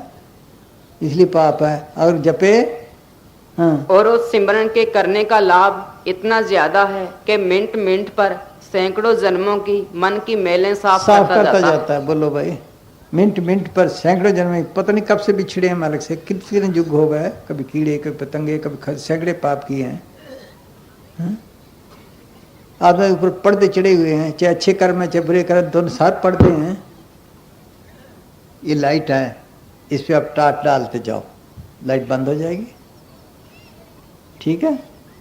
S2: इसलिए पाप है। और जपे हाँ।
S3: और उस सिमरन के करने का लाभ इतना ज्यादा है कि मिनट मिनट पर सैकड़ों जन्मों की मन की मेलें साफ करता जाता
S2: है। बोलो भाई, मिनट मिनट पर सैकड़ों जन्म, पता नहीं कब से बिछड़े हैं मालिक से, कितने युग हो गए, कभी कीड़े, कभी पतंगे, कभी सैकड़े पाप किए हैं। आदमी ऊपर पर्दे चढ़े हुए हैं, चाहे अच्छे कर्म है चाहे बुरे कर्म, दोनों साथ पड़ते हैं। ये लाइट है, इस पे आप टाट डालते जाओ, लाइट बंद हो जाएगी, ठीक है।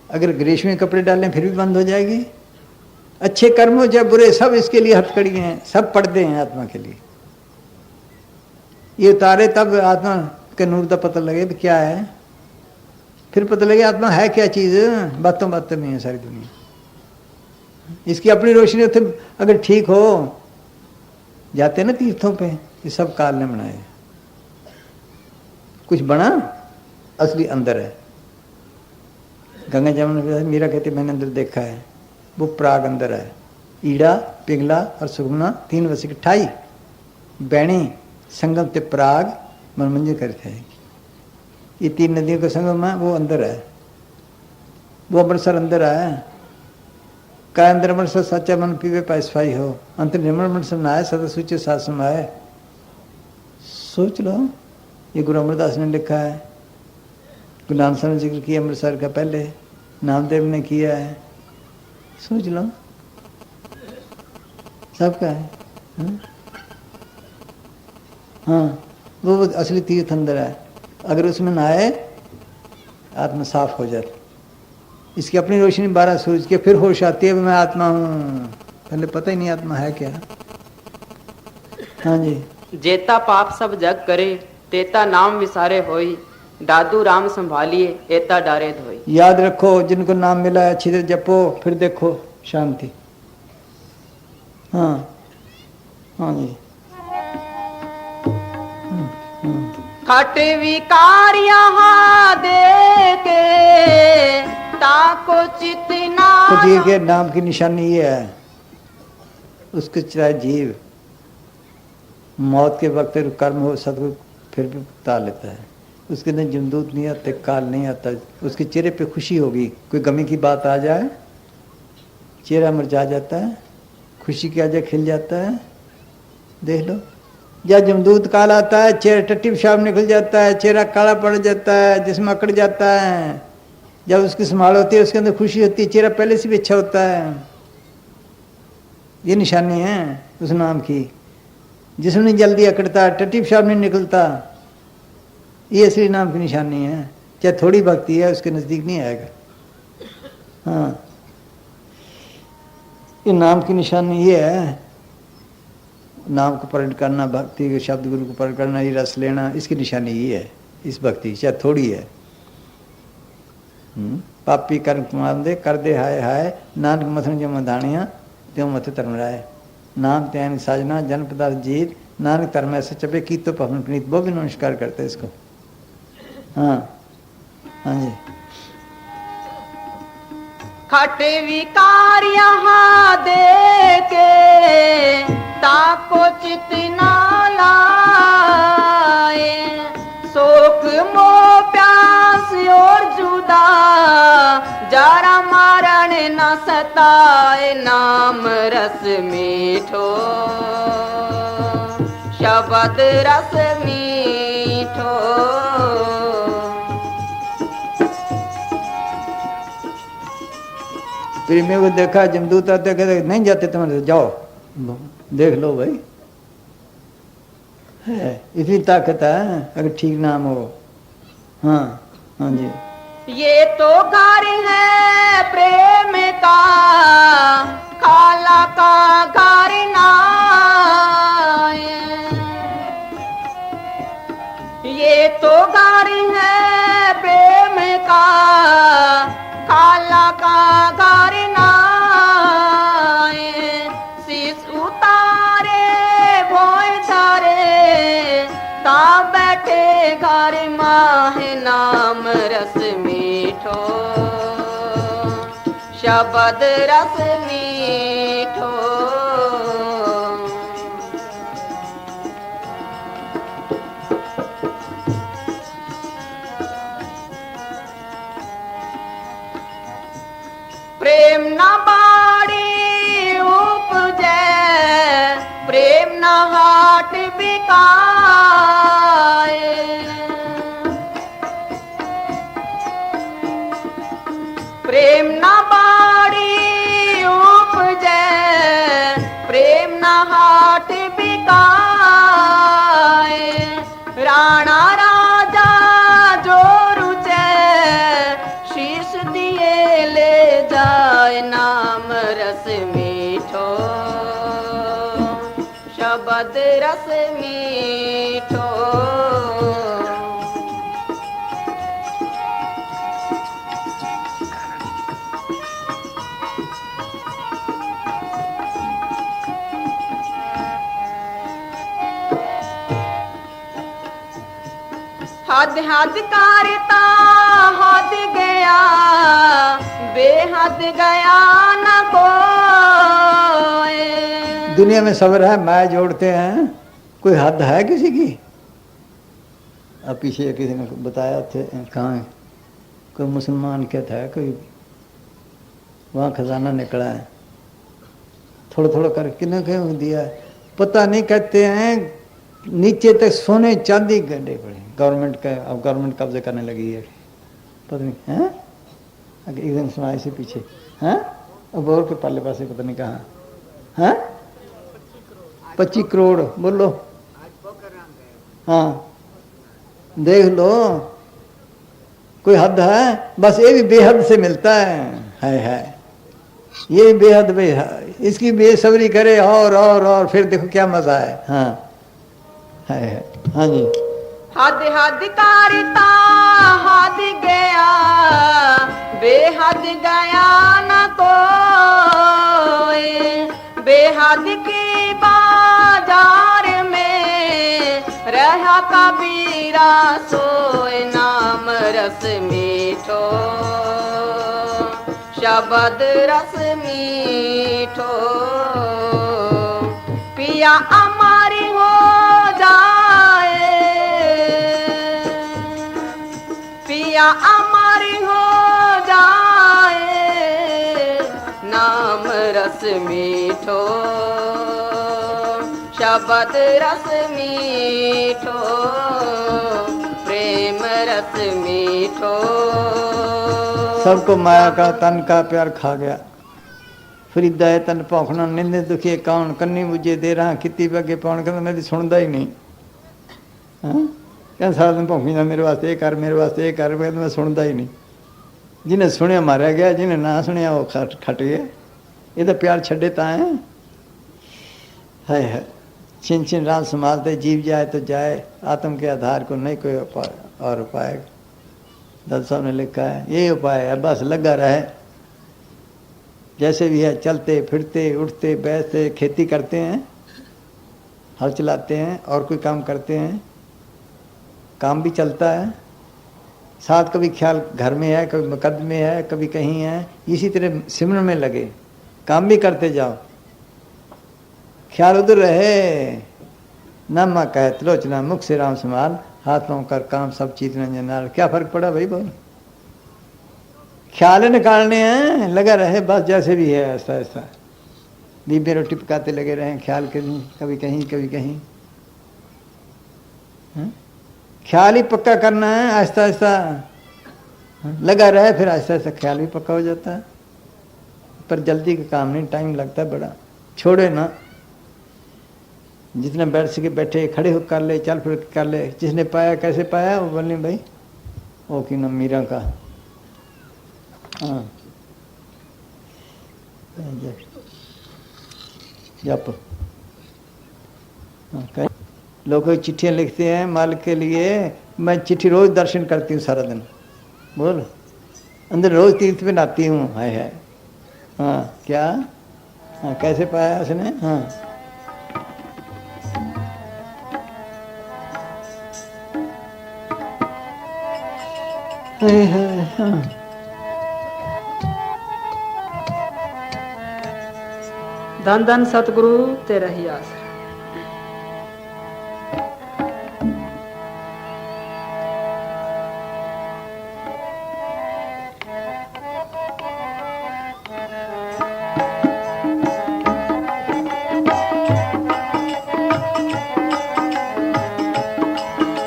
S2: अगर ग्रीष्मी कपड़े डालें फिर भी बंद हो जाएगी। अच्छे कर्म हो चाहे बुरे, सब इसके लिए हथकड़ी हैं, सब पर्दे हैं आत्मा के लिए। ये उतारे तब आत्मा के नूर का पता लगे कि क्या है, फिर पता लगे आत्मा है क्या चीज। बातों बातों में है सारी दुनिया। इसकी अपनी रोशनी उसे अगर ठीक हो, जाते ना तीर्थों पे, ये सब काल ने बनाए। कुछ बना असली अंदर है। गंगा जमुना मीरा कहती मैंने अंदर देखा है, वो प्राग अंदर है। ईड़ा, पिंगला और सुगमना 3 वर्ष की 28 बैणी संगम ते प्राग मनमंजन करते हैं। ये 3 नदियों का संगम है, वो अंदर है। वो अमृतसर अंदर है। काय अंदर अमृतसर सच्चा मन पीवे पैसफाई हो, अंतर निर्मल मन से नहाए सदा सूचे साथ समाए। सोच लो, ये गुरु अमरदास ने लिखा है। गुरु नानक साहब ने जिक्र किया अमृतसर का, पहले नामदेव ने किया है। सोच लो, सबका है। हाँ, वो असली तीर्थ अंदर है। अगर उसमें नहाए आत्मा साफ हो जाती। इसकी अपनी रोशनी 12 सूरज के, फिर होश आती है मैं आत्मा हूँ। पहले पता ही नहीं आत्मा है क्या। हाँ जी।
S3: जेता पाप सब जग करे, तेता नाम विसारे होई, दादू राम संभालिए एता डारे धोई।
S2: याद रखो, जिनको नाम मिला है अच्छी तरह जपो, फिर देखो शांति। हाँ हाँ जी।
S3: खट विकार यहाँ देके ताको चितना।
S2: फकीर के नाम की निशानी ये है, उसके चाहे जीव मौत के वक्त कर्म हो सदगुरु फिर भी बता लेता है। उसके अंदर जमदूत नहीं आते, काल नहीं आता। उसके चेहरे पे खुशी होगी। कोई गमी की बात आ जाए, चेहरा मुरझा जाता है, खुशी की वजह खिल जाता है। देख लो, जब जमदूत काल आता है, चेहरा टट्टी पेशाब निकल जाता है, चेहरा काला पड़ जाता है, जिसमें अकड़ जाता है। जब उसकी संभाल होती है, उसके अंदर खुशी होती है, चेहरा पहले से भी अच्छा होता है। ये निशानी है उस नाम की। जिसमें जल्दी अकड़ता, टट्टी पेशाब नहीं निकलता, ये असली नाम की निशानी है। चाहे थोड़ी भक्ति है, उसके नजदीक नहीं आएगा। हाँ, ये नाम की निशानी ये है। नाम को प्रकट करना, भक्ति के शब्द गुरु को प्रकट करना, ये रस लेना, इसकी निशानी ये है। इस भक्ति चाहे थोड़ी है। पापी कर्म कमांदे कर दे हाय हाय, नानक मथन जो मधानिया त्यों मथ धर्म राय। नाम त्यान साजना जन पदार्थ जीत, नानक धर्म ऐसे चपे की तो पवन प्रीत। वो भी नमस्कार करते इसको। हाँ हाँ जी।
S3: खट विकार यहाँ देके ताको चितना लाए, शोक मोह प्यास और जुदा जरा मारण न सताए। नाम रस मीठो शब्द रस मीठो।
S2: फिर मेरे को देखा जमदूत आते, कहते नहीं जाते तुम्हारे, जाओ देख लो भाई। है इतनी ताकत है अगर ठीक नाम हो। हाँ हाँ जी।
S3: ये तो घर है प्रेम का, खाला का घर ना। ये तो घर है प्रेम का, खाला का घर ना। शीश उतारे भोय धारे, ता बैठे घर माहे। नाम रस मीठो शब्द रस मीठो। प्रेम न बाड़ी उपजे, प्रेम न हाट बिकाए। प्रेम न बाड़ी उपजे, प्रेम न हाट बिकाए। राणा राजा जो रुचे, शीश दिए ले जाए। नाम रस में शब्द रस मीठो। हद हद करता हद गया, बेहद गया न कोई।
S2: दुनिया में सब्र है, माया जोड़ते हैं, कोई हद है किसी की? अब पीछे किसी ने बताया थे, कहाँ है? कोई मुसलमान क्या था, कोई वहाँ खजाना निकला है, थोड़ा थोड़ा कर किने क्यों दिया पता नहीं। कहते हैं नीचे तक सोने चांदी गड्ढे पड़े, गवर्नमेंट का, अब गवर्नमेंट कब्जे करने लगी है, पता नहीं है। अगर एक दिन सुना इसे पीछे हैं, अब और के पाले पासे पता नहीं कहाँ है। 25 करोड़ बोलो, हाँ देख लो, कोई हद है? बस ये भी बेहद से मिलता है ये बेहद बेहद, इसकी बेसब्री करे और फिर देखो क्या मजा है। हाँ है हाँ जी।
S3: हद हद करता हद गया, बेहद गया न कोई। बेहद की बाजार में रहा कबीरा सोए, नाम रस मीठो शब्द रस मीठो। पिया अमारी हो जाए, पिया अमारी हो जाए, नाम रस मीठो शब्द रस मीठो, प्रेम रस मीठो।
S2: सबको माया का तन का प्यार खा गया। फरीदा है तन भौखना, निंदे दुखिए कौन, कन्नी मुझे दे रहा कितनी बगे पाउन। कहता मैं तो सुनता ही नहीं, क्या सारा दिन भौंकी जा, मेरे वास्ते ये कर, मेरे वास्ते ये कर, मैं सुनता ही नहीं। जिन्हें सुनिया मारा गया, जिन्हें ना सुनिया वो खट गया। ये तो प्यार छड़े ता है। छिन छिन रात संभालते, जीव जाए तो जाए, आत्म के आधार को नहीं कोई और उपाय। दत्त साहब ने लिखा है ये उपाय है, बस लगा रहे, जैसे भी है, चलते फिरते उठते बैठते, खेती करते हैं, हल चलाते हैं और कोई काम करते हैं, काम भी चलता है साथ। कभी ख्याल घर में है, कभी मुकदमे है, कभी कहीं है, इसी तरह सिमरन में लगे, काम भी करते जाओ, ख्याल उधर रहे। नामा कहे त्रोचना मुख से राम समाल, हाथ पाँव कर काम सब चीज रंजनाल। क्या फर्क पड़ा भाई? बोल, ख्याल निकालने हैं, लगा रहे बस, जैसे भी है ऐसा ऐसा। दीपे रोटी पकाते लगे रहे, ख्याल कभी कहीं कभी कहीं। ख्याल ही पक्का करना है, आहिस्ता आहिस्ता लगा रहे, फिर आहिस्ता आहिस्ता ख्याल भी पक्का हो जाता है। पर जल्दी का काम नहीं, टाइम लगता है बड़ा। छोड़े ना, जितना बैठ सके बैठे, खड़े होकर कर ले, चल फिर कर ले। जिसने पाया कैसे पाया वो बोले भाई, वो की नाम मीरा का, हाँ जप। लोग चिट्ठियाँ लिखते हैं मालिक के लिए, मैं चिट्ठी रोज दर्शन करती हूँ सारा दिन, बोल अंदर रोज तीर्थ पे नहाती हूँ। है हाँ क्या, हाँ कैसे पाया उसने, हाँ हाँ।
S1: धन धन सतगुरु तेरा ही आसरा।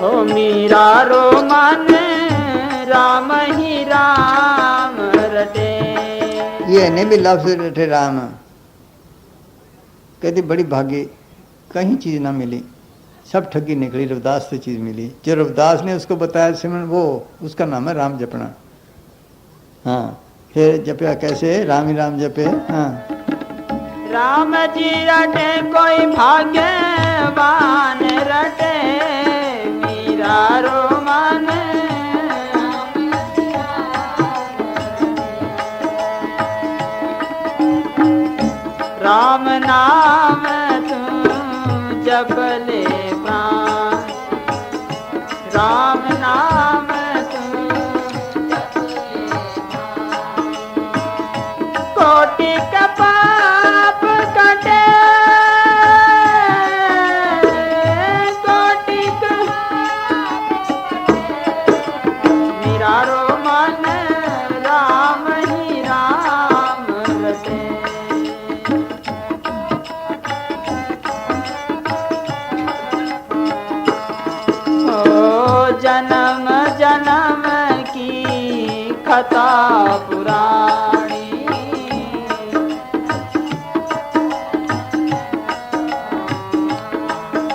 S1: ओ मीरा रो मन राम ही राम रटे।
S2: ये नहीं भी लफ्ज रटे राम, कहती बड़ी भागी, कहीं चीज ना मिली, सब ठगी निकली, रविदास से चीज मिली। जो रविदास ने उसको बताया सिमरन, वो उसका नाम है राम जपना। हाँ फिर जपया कैसे, राम ही राम जपे। हाँ
S3: राम जी रटे कोई भाग्यवान रटे मीरा रो मन राम नाम तू जप ले प्राण राम नाम तू जप ले प्राण कोटि का पाप कटे कोटि का मेरा रो मन राम ही राम रटे जन्म जन्म की कथा पुराणी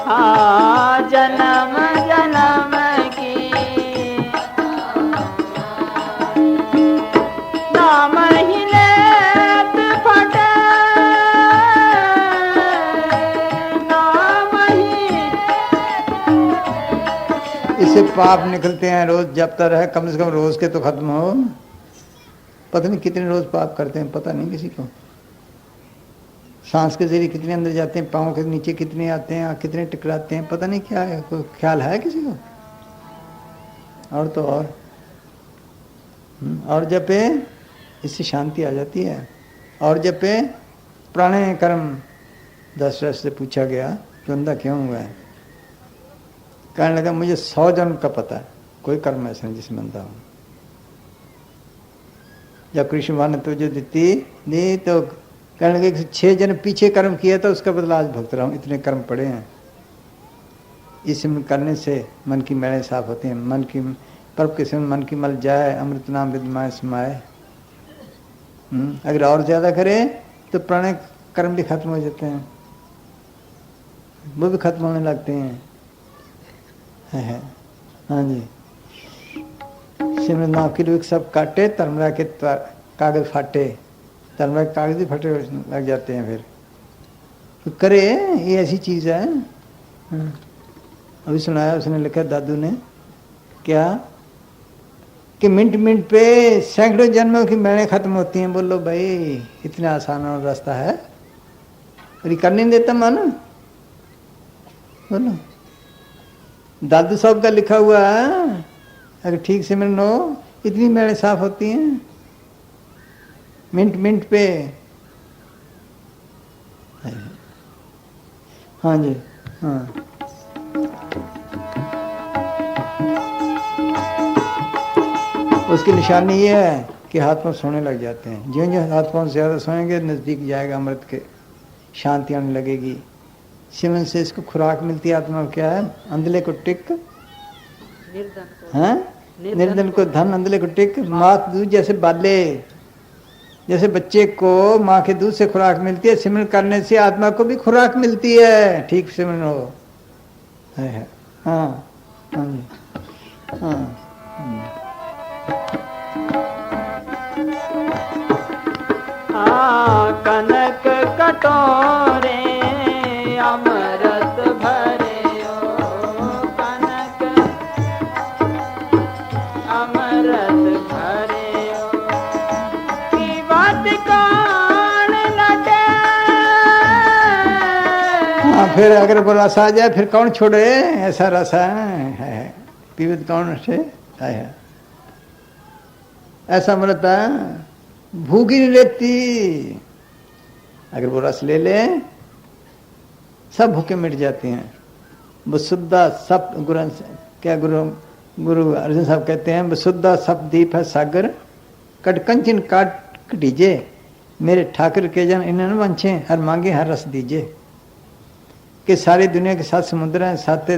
S3: हाँ जन्म जन्म की नाम ही लेत फटे नाम ही
S2: इससे पाप निकलते हैं। रोज जपता रहे, कम से कम रोज के तो खत्म हो। पता नहीं कितने रोज पाप करते हैं, पता नहीं किसी को। सांस के जरिए कितने अंदर जाते हैं, पाँव के नीचे कितने आते हैं, कितने टकराते हैं, पता नहीं क्या है, कोई ख्याल है किसी को? और तो और जपे इससे शांति आ जाती है। और जपे प्राणायाम कर्म। दशरथ से पूछा गया कि अंधा क्यों हुआ है? कहने लगा मुझे 100 जन्म का पता है, कोई कर्म ऐसा नहीं जिसमें अंधा हूं। जब कृष्ण भगवान ने तुझे दी तो कहने लगे 6 जन्म पीछे कर्म किया था, उसका बदला आज भुगत रहा हूं। इतने कर्म पड़े हैं। इस करने से मन की मैलें साफ होती हैं। मन की पर्व के समय मन की मल जाए, अमृत नाम विद्यमाय समाये। अगर और ज्यादा करे तो प्राणायाम कर्म भी खत्म हो जाते हैं, वो भी खत्म होने लगते हैं। है हाँ जी। सिमरन नाम के लोग सब काटे, तलमरा के कागज फाटे, तलमरा के कागज भी फटे लग जाते हैं। फिर तो करे, ये ऐसी चीज है। अभी सुनाया उसने लिखा दादू ने क्या कि मिनट मिनट पे सैकड़ों जन्मों की मैलें खत्म होती हैं। बोलो भाई इतना आसान रास्ता है, और ये करने नहीं देता मन। बोलो दादू साहब का लिखा हुआ है, अगर ठीक से मिलनो इतनी मैलें साफ होती हैं मिनट मिनट पे। हाँ जी हाँ। उसकी निशानी ये है कि हाथ पांव सोने लग जाते हैं। ज्यों ज्यों हाथ पांव ज्यादा सोएंगे नजदीक जाएगा अमृत के, शांति आने लगेगी। सिमरन से इसको खुराक मिलती है। आत्मा क्या है? अंधले को टिक, निर्धन को धन, अंधले को टिक। मात दूध जैसे बाले, जैसे बच्चे को माँ के दूध से खुराक मिलती है, सिमरन करने से आत्मा को भी खुराक मिलती है। ठीक सिमरन हो है। हाँ हाँ
S3: हाँ। कनक कटोरे अमृत भरे कनक अमृत भरे की बात कौन लटे।
S2: हाँ फिर अगर वो रस आ जाए फिर कौन छोड़े? ऐसा रस है पीवत कौन से है? ऐसा अमृत भूख ही नहीं लेती। अगर वो रस ले ले सब भूखे मिट जाते हैं। वसुद्धा सप गुरु क्या गुरु अर्जुन साहब कहते हैं, वसुद्धा सप दीप है सागर, कटकंचन काट कटीजे, मेरे ठाकुर के जन इन्हें वंशे, हर मांगे हर रस दीजिए। कि सारी दुनिया के 7 समुद्र हैं, 7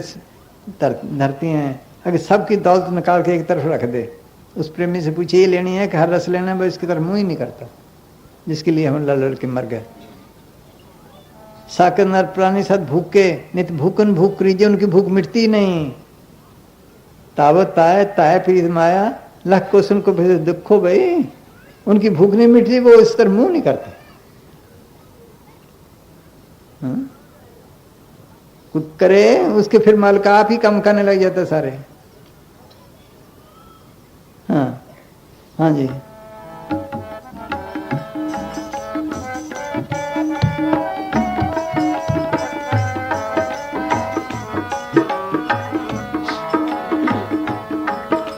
S2: धरती हैं, अगर सबकी दौलत निकाल के एक तरफ रख दे, उस प्रेमी से पूछे ये लेनी है कि हर रस लेना है, वो इसकी तरफ मुंह ही नहीं करता, जिसके लिए हम लड़ लड़ के मर गए। साकर नर प्राणी सद भूखे, नित भूखन भूख करीजे, उनकी भूख मिटती नहीं। तावत ताय ताय पीर माया, लख को सुन को भेज दुखो भाई, उनकी भूख नहीं मिटती, वो इस तरह मुंह नहीं करते। कुछ करे उसके फिर मालिक आप ही कम करने लग जाता सारे। हाँ हाँ जी।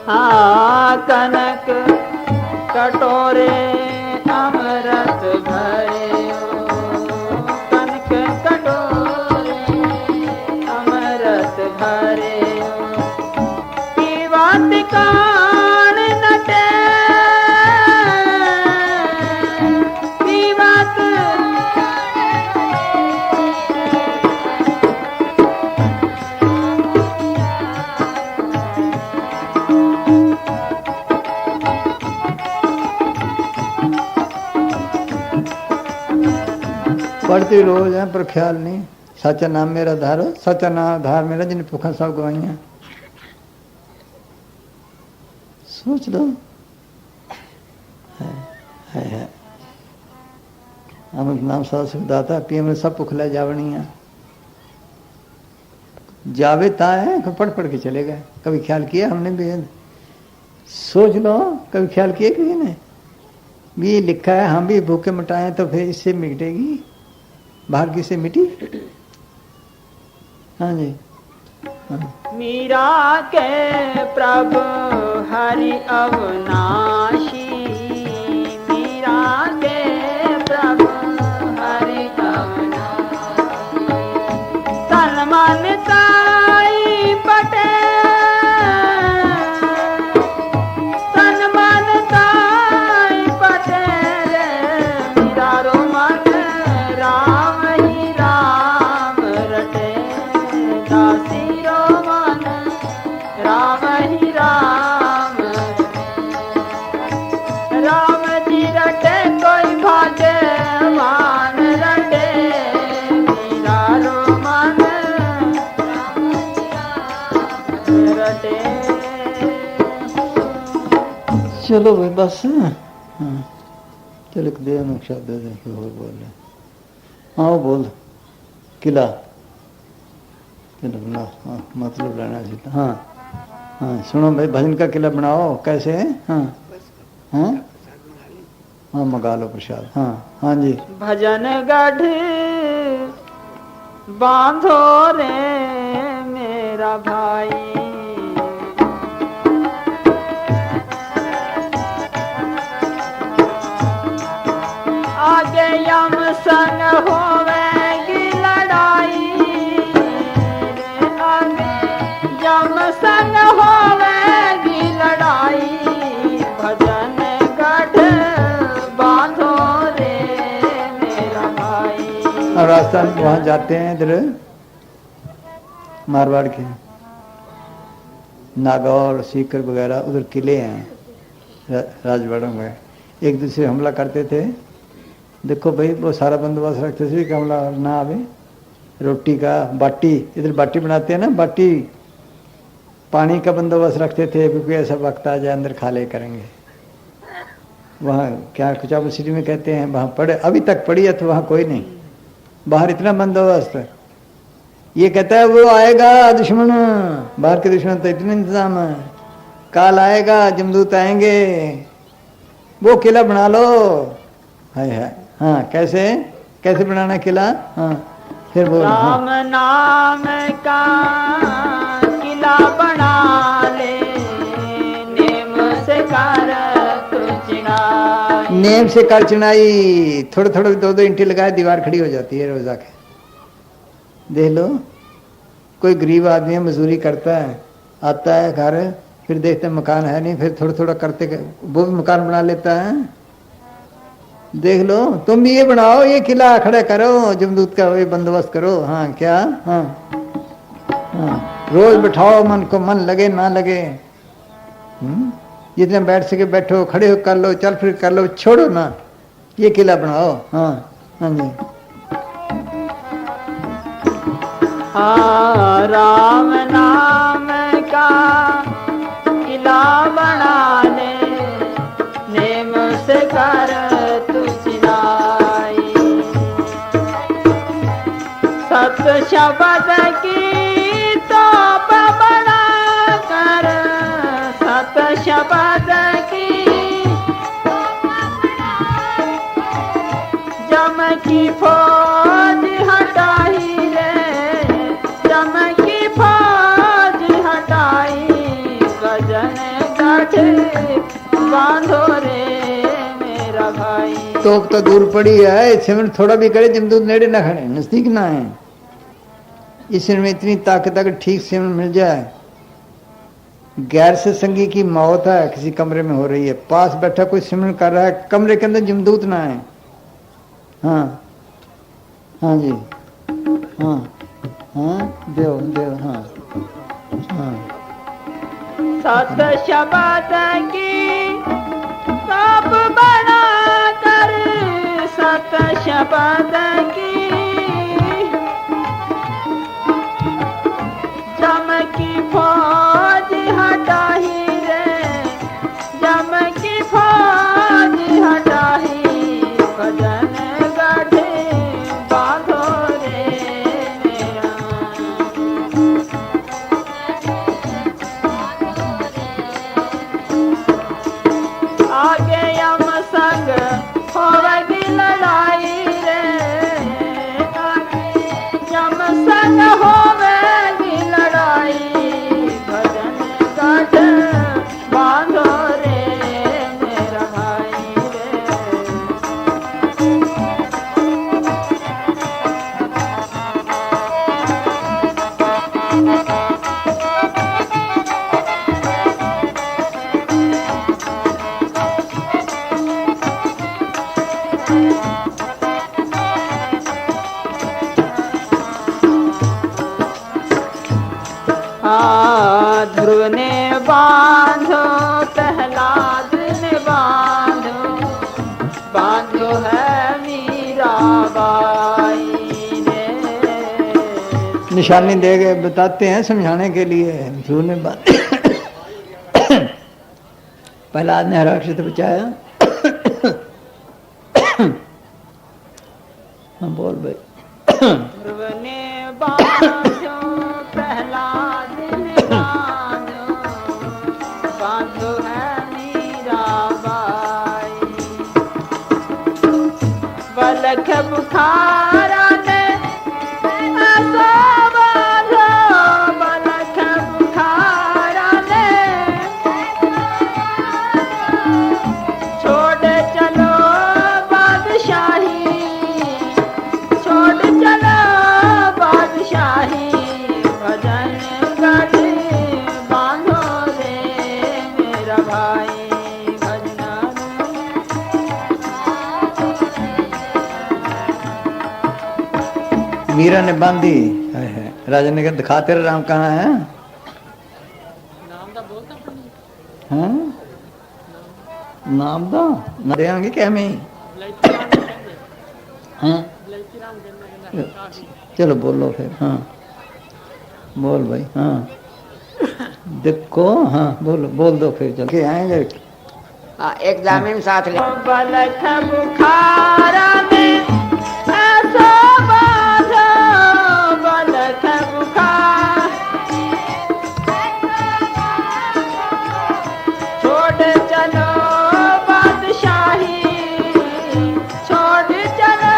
S1: हाँ कनक कटोरे अमृत भरे हो, कनक कटोरे अमृत भरे हो, पीवत कान नटे पीवत
S2: पढ़ती रोज है पर ख्याल नहीं। सच्चा नाम मेरा धारो, सच्चा नाम धार मेरा, जिन्हें भूखा सब गवाइया। सोच लो है। अमृत नाम सा सुखदाता पी में सब भुखला जावनिया जावे ता है। पढ़ पढ़ के चले गए। कभी ख्याल किया हमने भी? सोच लो, कभी ख्याल किया किसी ने भी? लिखा है हम भी भूखे मिटाए तो फिर इससे मिटेगी, बाहर की से मिटी। हाँ जी। हाँ।
S1: मीरा के प्रभु हरि अविनाशी, मीरा के प्रभु हरि अविनाशी, तन मन ताई बटे, तन मन ताई बटे रे, मीरा रो मन राम ही राम रटे, दासी रो मन राम ही राम राम जी रटे, कोई भाग्यवान रटे, मीरा रो मन रटे।
S2: चलो भाई बस। हाँ तिलक दे शब्द दे और बोल रहे। हाँ बोल किला किला बनाओ। हाँ मतलब लेना चाहिए। हाँ हाँ सुनो भाई, भजन का किला बनाओ। कैसे? हाँ हाँ हाँ मंगा लो प्रसाद। हाँ हाँ जी।
S1: भजन गढ़ बांधो रे मेरा भाई, आगे यम संग होवेगी लड़ाई रे, आगे यम संग होवेगी लड़ाई, भजन गढ़ बांधो रे मेरा भाई।
S2: और राजस्थान वहाँ जाते हैं इधर मारवाड़ के नागौर सीकर वगैरह, उधर किले हैं राजवाड़ों में, एक दूसरे हमला करते थे। देखो भाई वो सारा बंदोबस्त रखते थे कि हमला ना आवे। रोटी का बाटी, इधर बाटी बनाते हैं ना, बाटी पानी का बंदोबस्त रखते थे क्योंकि ऐसा वक्त आ जाए अंदर खा ले करेंगे। वहाँ क्या कुचाबू सिटी में कहते हैं, वहाँ पड़े अभी तक पड़ी है तो वहाँ कोई नहीं, बाहर इतना बंदोबस्त। ये कहता है वो आएगा दुश्मन, बाहर के दुश्मन तो इतने इंतजाम है, काल आएगा जमदूत आएंगे, वो किला बना लो। है हाँ कैसे कैसे बनाना किला? हाँ फिर बोल।
S1: राम
S2: हाँ।
S1: नाम का किला बना ले, नेम से कर तू चिनाई,
S2: नेम से कर चिनाई। थोड़े थोड़े दो दो इंटे लगाए दीवार खड़ी हो जाती है रोजा के। देख लो कोई गरीब आदमी है मजदूरी करता है, आता है घर, फिर देखते मकान है नहीं, फिर थोड़ा थोड़ा करते वो भी मकान बना लेता है। देख लो तुम भी ये बनाओ, ये किला खड़ा करो, जमदूत का वही बंदोबस्त करो। हाँ क्या? हाँ हाँ रोज बैठाओ, मन को मन लगे ना लगे, जितने बैठ सके बैठो, खड़े हो कर लो, चल फिर कर लो, छोड़ो ना, ये किला बनाओ। हाँ हाँ जी।
S1: हाँ राम नाम का किला बना ले, नेम से कर तू चिनाई, सत शब्द की तोप बना कर, सत शब्द की जम की फौज हटाई रे, जम की फौज हटाई, गजन गढ़ बांधो रे मेरा भाई।
S2: तोप तो दूर पड़ी है, सिमरन थोड़ा भी करे जमदूत नेड़े ना खड़े, नजदीक ना है। इसमें इतनी ताकत अगर ठीक सिमरन मिल जाए, गैर से संगी की मौत है, किसी कमरे में हो रही है, पास बैठा कोई सिमरन कर रहा है, कमरे के अंदर जमदूत ना है। हाँ हाँ जी, हाँ हाँ देव देव, हाँ हाँ।
S1: सत शब्द की तोप बना कर, सत शब्द की जम की फौज हटाई रे, जम की फौज हटाई, गजन गढ़ बांधो रे मेरा। आगे यम संग होगी लड़ाई रे, आगे यम संग होगी लड़ाई, भजन गढ़ बांधो रे मेरा भाई रे। ध्रुव ने बांधो, प्रहलाद ने बांधो, बांधो है मीराबाई ने।
S2: निशानी दे के बताते हैं समझाने के लिए। ध्रुव ने प्रहलाद ने हराक्षित बचाया। हाँ बोल भाई।
S1: ध्रुव ने बांधो, प्रहलाद ने बांधो, बांधो है मीराबाई। बलख बुखारा ने ऐसा बांधो, बलख बुखारा ने छोड़ चलो बादशाही, छोड़ चलो बादशाही, भजन गढ़ बांधो रे मेरा भाई, भजन।
S2: मीरा ने बांधी है। राजा ने कहा दिखा तेरा राम कहाँ है? हाँ? नाम दा ना देंगे क्या में? हाँ? चलो बोलो फिर। हाँ बोल भाई। हाँ देखो। हाँ बोलो, बोल दो फिर। चल के आएंगे।
S3: एक जामिन साथ ले।
S1: बलख बुखारा में ऐसा बांधो, बलख बुखार छोड़ चलो बादशाही, छोड़ चलो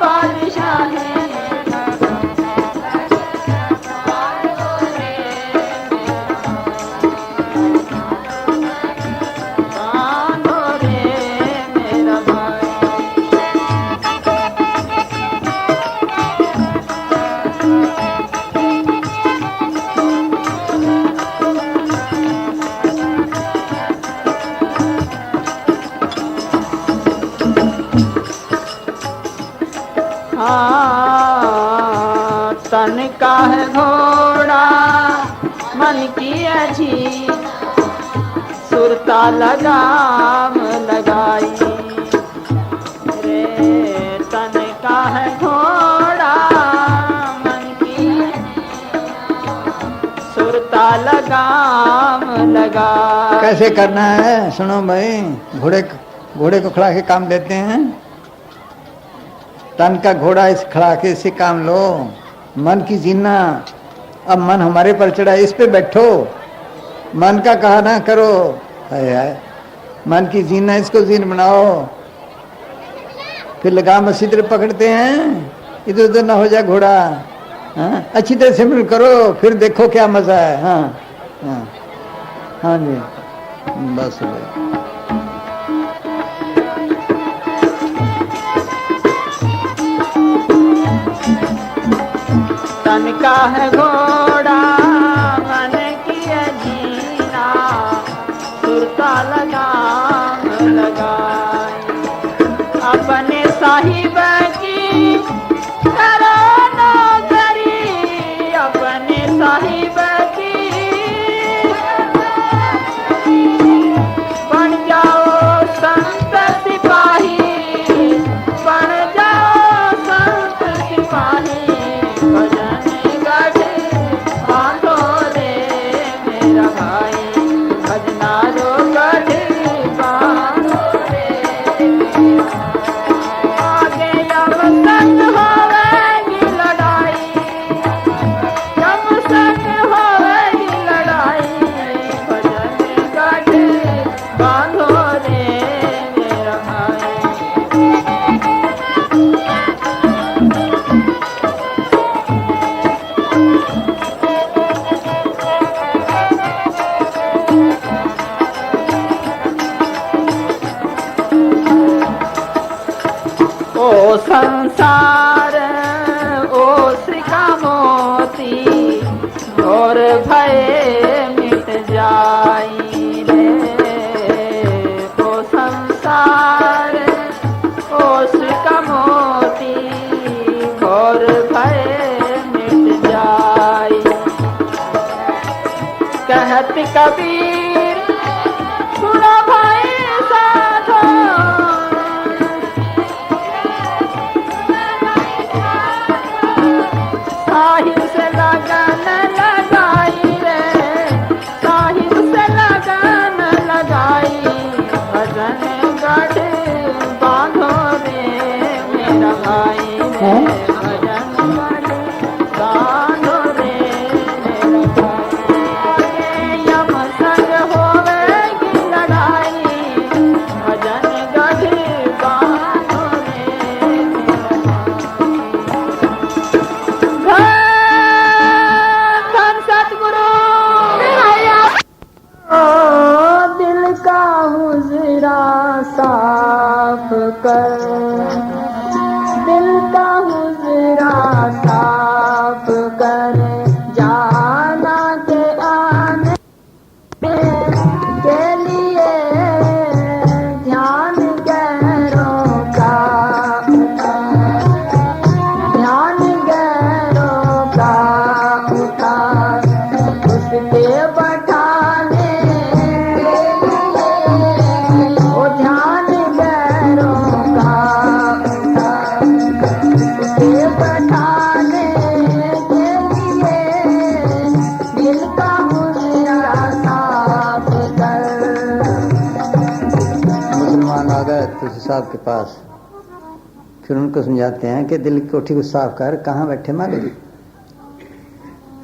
S1: बादशाही, बांधो रे मेरा भाई। हाँ, तन का है घोड़ा मन की अजी, सुरता लगाम लगाई रे। तन का है घोड़ा मन की, सुरता लगाम लगा।
S2: कैसे करना है सुनो भाई। घोड़े को खड़ा के काम देते हैं। तन का घोड़ा इस खड़ा के इसे काम लो। मन की जीना, अब मन हमारे पर चढ़ा, इस पे बैठो, मन का कहा ना करो। है मन की जीना, इसको जीन बनाओ। फिर लगाम अच्छी तरह पकड़ते हैं, इधर उधर ना हो जाए घोड़ा। हाँ, अच्छी तरह सिमरन करो, फिर देखो क्या मजा है। हाँ हाँ हाँ जी, बस भाई।
S3: तन का है घोड़ा मन की है जीना, सुरता लगाम लगाई, अपने साहिब की करो नौकरी, अपने साहिब की बन जाओ संत सिपाही, बन जाओ संत सिपाही, भजन गढ़ बांधो रे मेरा भाई, भजनारो गढ़ बांधो रे। आगे जब संग होवेगी लड़ाई, जब संग होवेगी लड़ाई, भजन गढ़ बांधो रे मेरा भाई। ओ संसार ओ श्री का मोती, और भय मिट जाई रे। ओ संसार ओ श्री का मोती, और भय मिट जाई। कहत कबीर सुनो भाई साधो, साहिब से लगन लगाई रे, साहिब से लगन लगाई, भजन गढ़ बांधो रे मेरा भाई रे, भजन गढ़ बांधो रे मेरा भाई। आगे यम संग होवेगी लड़ाई, भजन गढ़ बांधो रे मेरा धन सतगुरु ओ दिल का हुजरा साफ कर, दिल का हुजरा साफ कर, जाना के आने के लिए ध्यान गैरों का, ध्यान गैरों का उठा, उसके बैठाने ओ ध्यान गैरों का उठा, उसके बैठाने के लिए दिल का हुजरा साफ कर।
S2: मुसलमान आ गए तुलसी साहब के पास, फिर उनको समझाते हैं कि दिल की कोठी को साफ कर, कहाँ बैठे मारे,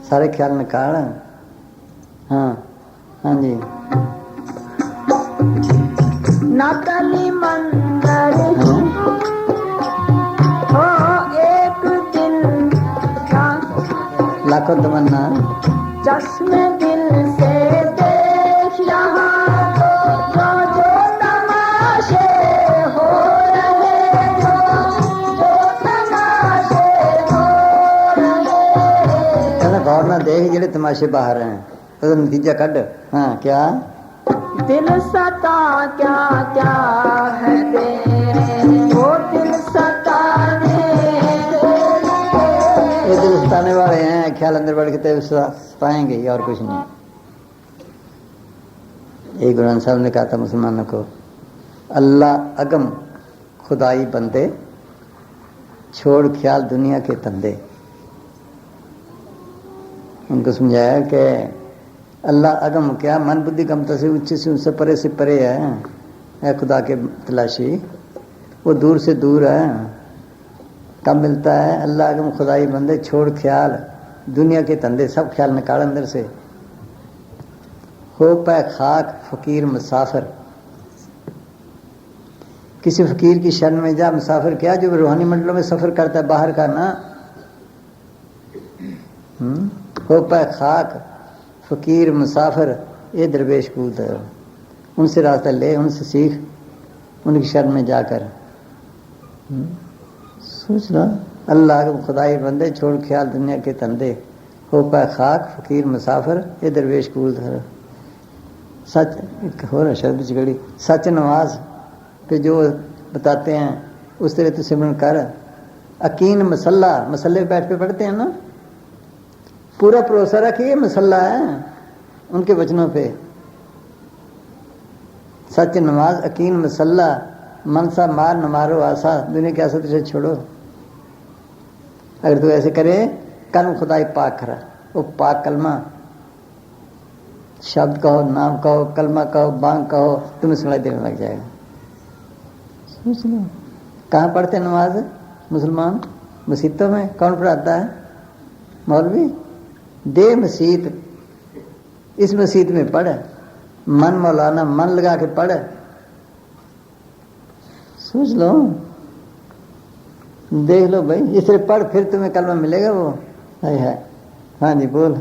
S2: सारे ख्याल निकाल। हाँ हाँ जी।
S3: नकली मंदिर हो एक दिन का,
S2: लाखों तमन्ना,
S3: चश्मे दिल से देख यहाँ जो जो तमाशे हो रहे, जो तमाशे हो रहे।
S2: कहना गौर ना देख जेड़े तमाशे बाहर हैं, तो नतीजा कढ़। हाँ क्या
S3: दिल सता क्या क्या है तेरे, वो दिल सताने
S2: ये दिल सताने वाले हैं, ख्याल अंदर बढ़ के तो सताएंगे ही, और कुछ नहीं। एक गुरु ग्रंथ साहब ने कहा था मुसलमानों को, अल्लाह अगम खुदाई बंदे, छोड़ ख्याल दुनिया के तंदे। उनको समझाया कि अल्लाह अगम क्या, मन बुद्धि गमता से ऊंचे से उनसे परे है खुदा के तलाशी, वो दूर से दूर है। कब मिलता है? अल्लाह के खुदाई बंदे छोड़ ख्याल, दुनिया के धंधे सब ख्याल निकाल अंदर से। हो पाए खाक फकीर मुसाफिर, किसी फकीर की शरण में जा। मुसाफिर क्या? जो रूहानी मंडलों में सफर करता है, बाहर का ना। हो पाए खाक फकीर मुसाफिर, ये दरवेश कूद है। उनसे रास्ता ले, उनसे सीख, उनकी शरण में जाकर। सोच लो, अल्लाह के खुदाई बंदे छोड़ ख्याल दुनिया के धंधे। हो पाए खाक फकीर मुसाफिर, ये दरवेश कूद है। सच एक हो रहा शब्द चिगड़ी, सच नमाज पे जो बताते हैं उस तरह तो सिमरन कर। अकीन मसल्ला, मसल्ले पे बैठ पे पढ़ते हैं ना, पूरा भरोसा रखिए मसल्ला है उनके वचनों पे। सच नमाज अकीन मसल्ला, मनसा मार न मारो आशा, दुनिया की आशा तुझे छोड़ो। अगर तू ऐसे करे, कल खुदाई पाक खरा, वो पाक कलमा शब्द कहो, नाम कहो, कलमा कहो, बांग कहो, तुम्हें सुनाई देने लग जाएगा। सोच लो, कहाँ पढ़ते नमाज मुसलमान? मस्जिदों में। कौन पढ़ाता है? मौलवी। दे मस्जिद, इस मस्जिद में पढ़, मन मौलाना, मन लगा के पढ़। सोच लो, देख लो भाई, इस तरह पढ़, फिर तुम्हें कलमा मिलेगा वो। है। हाँ जी बोल।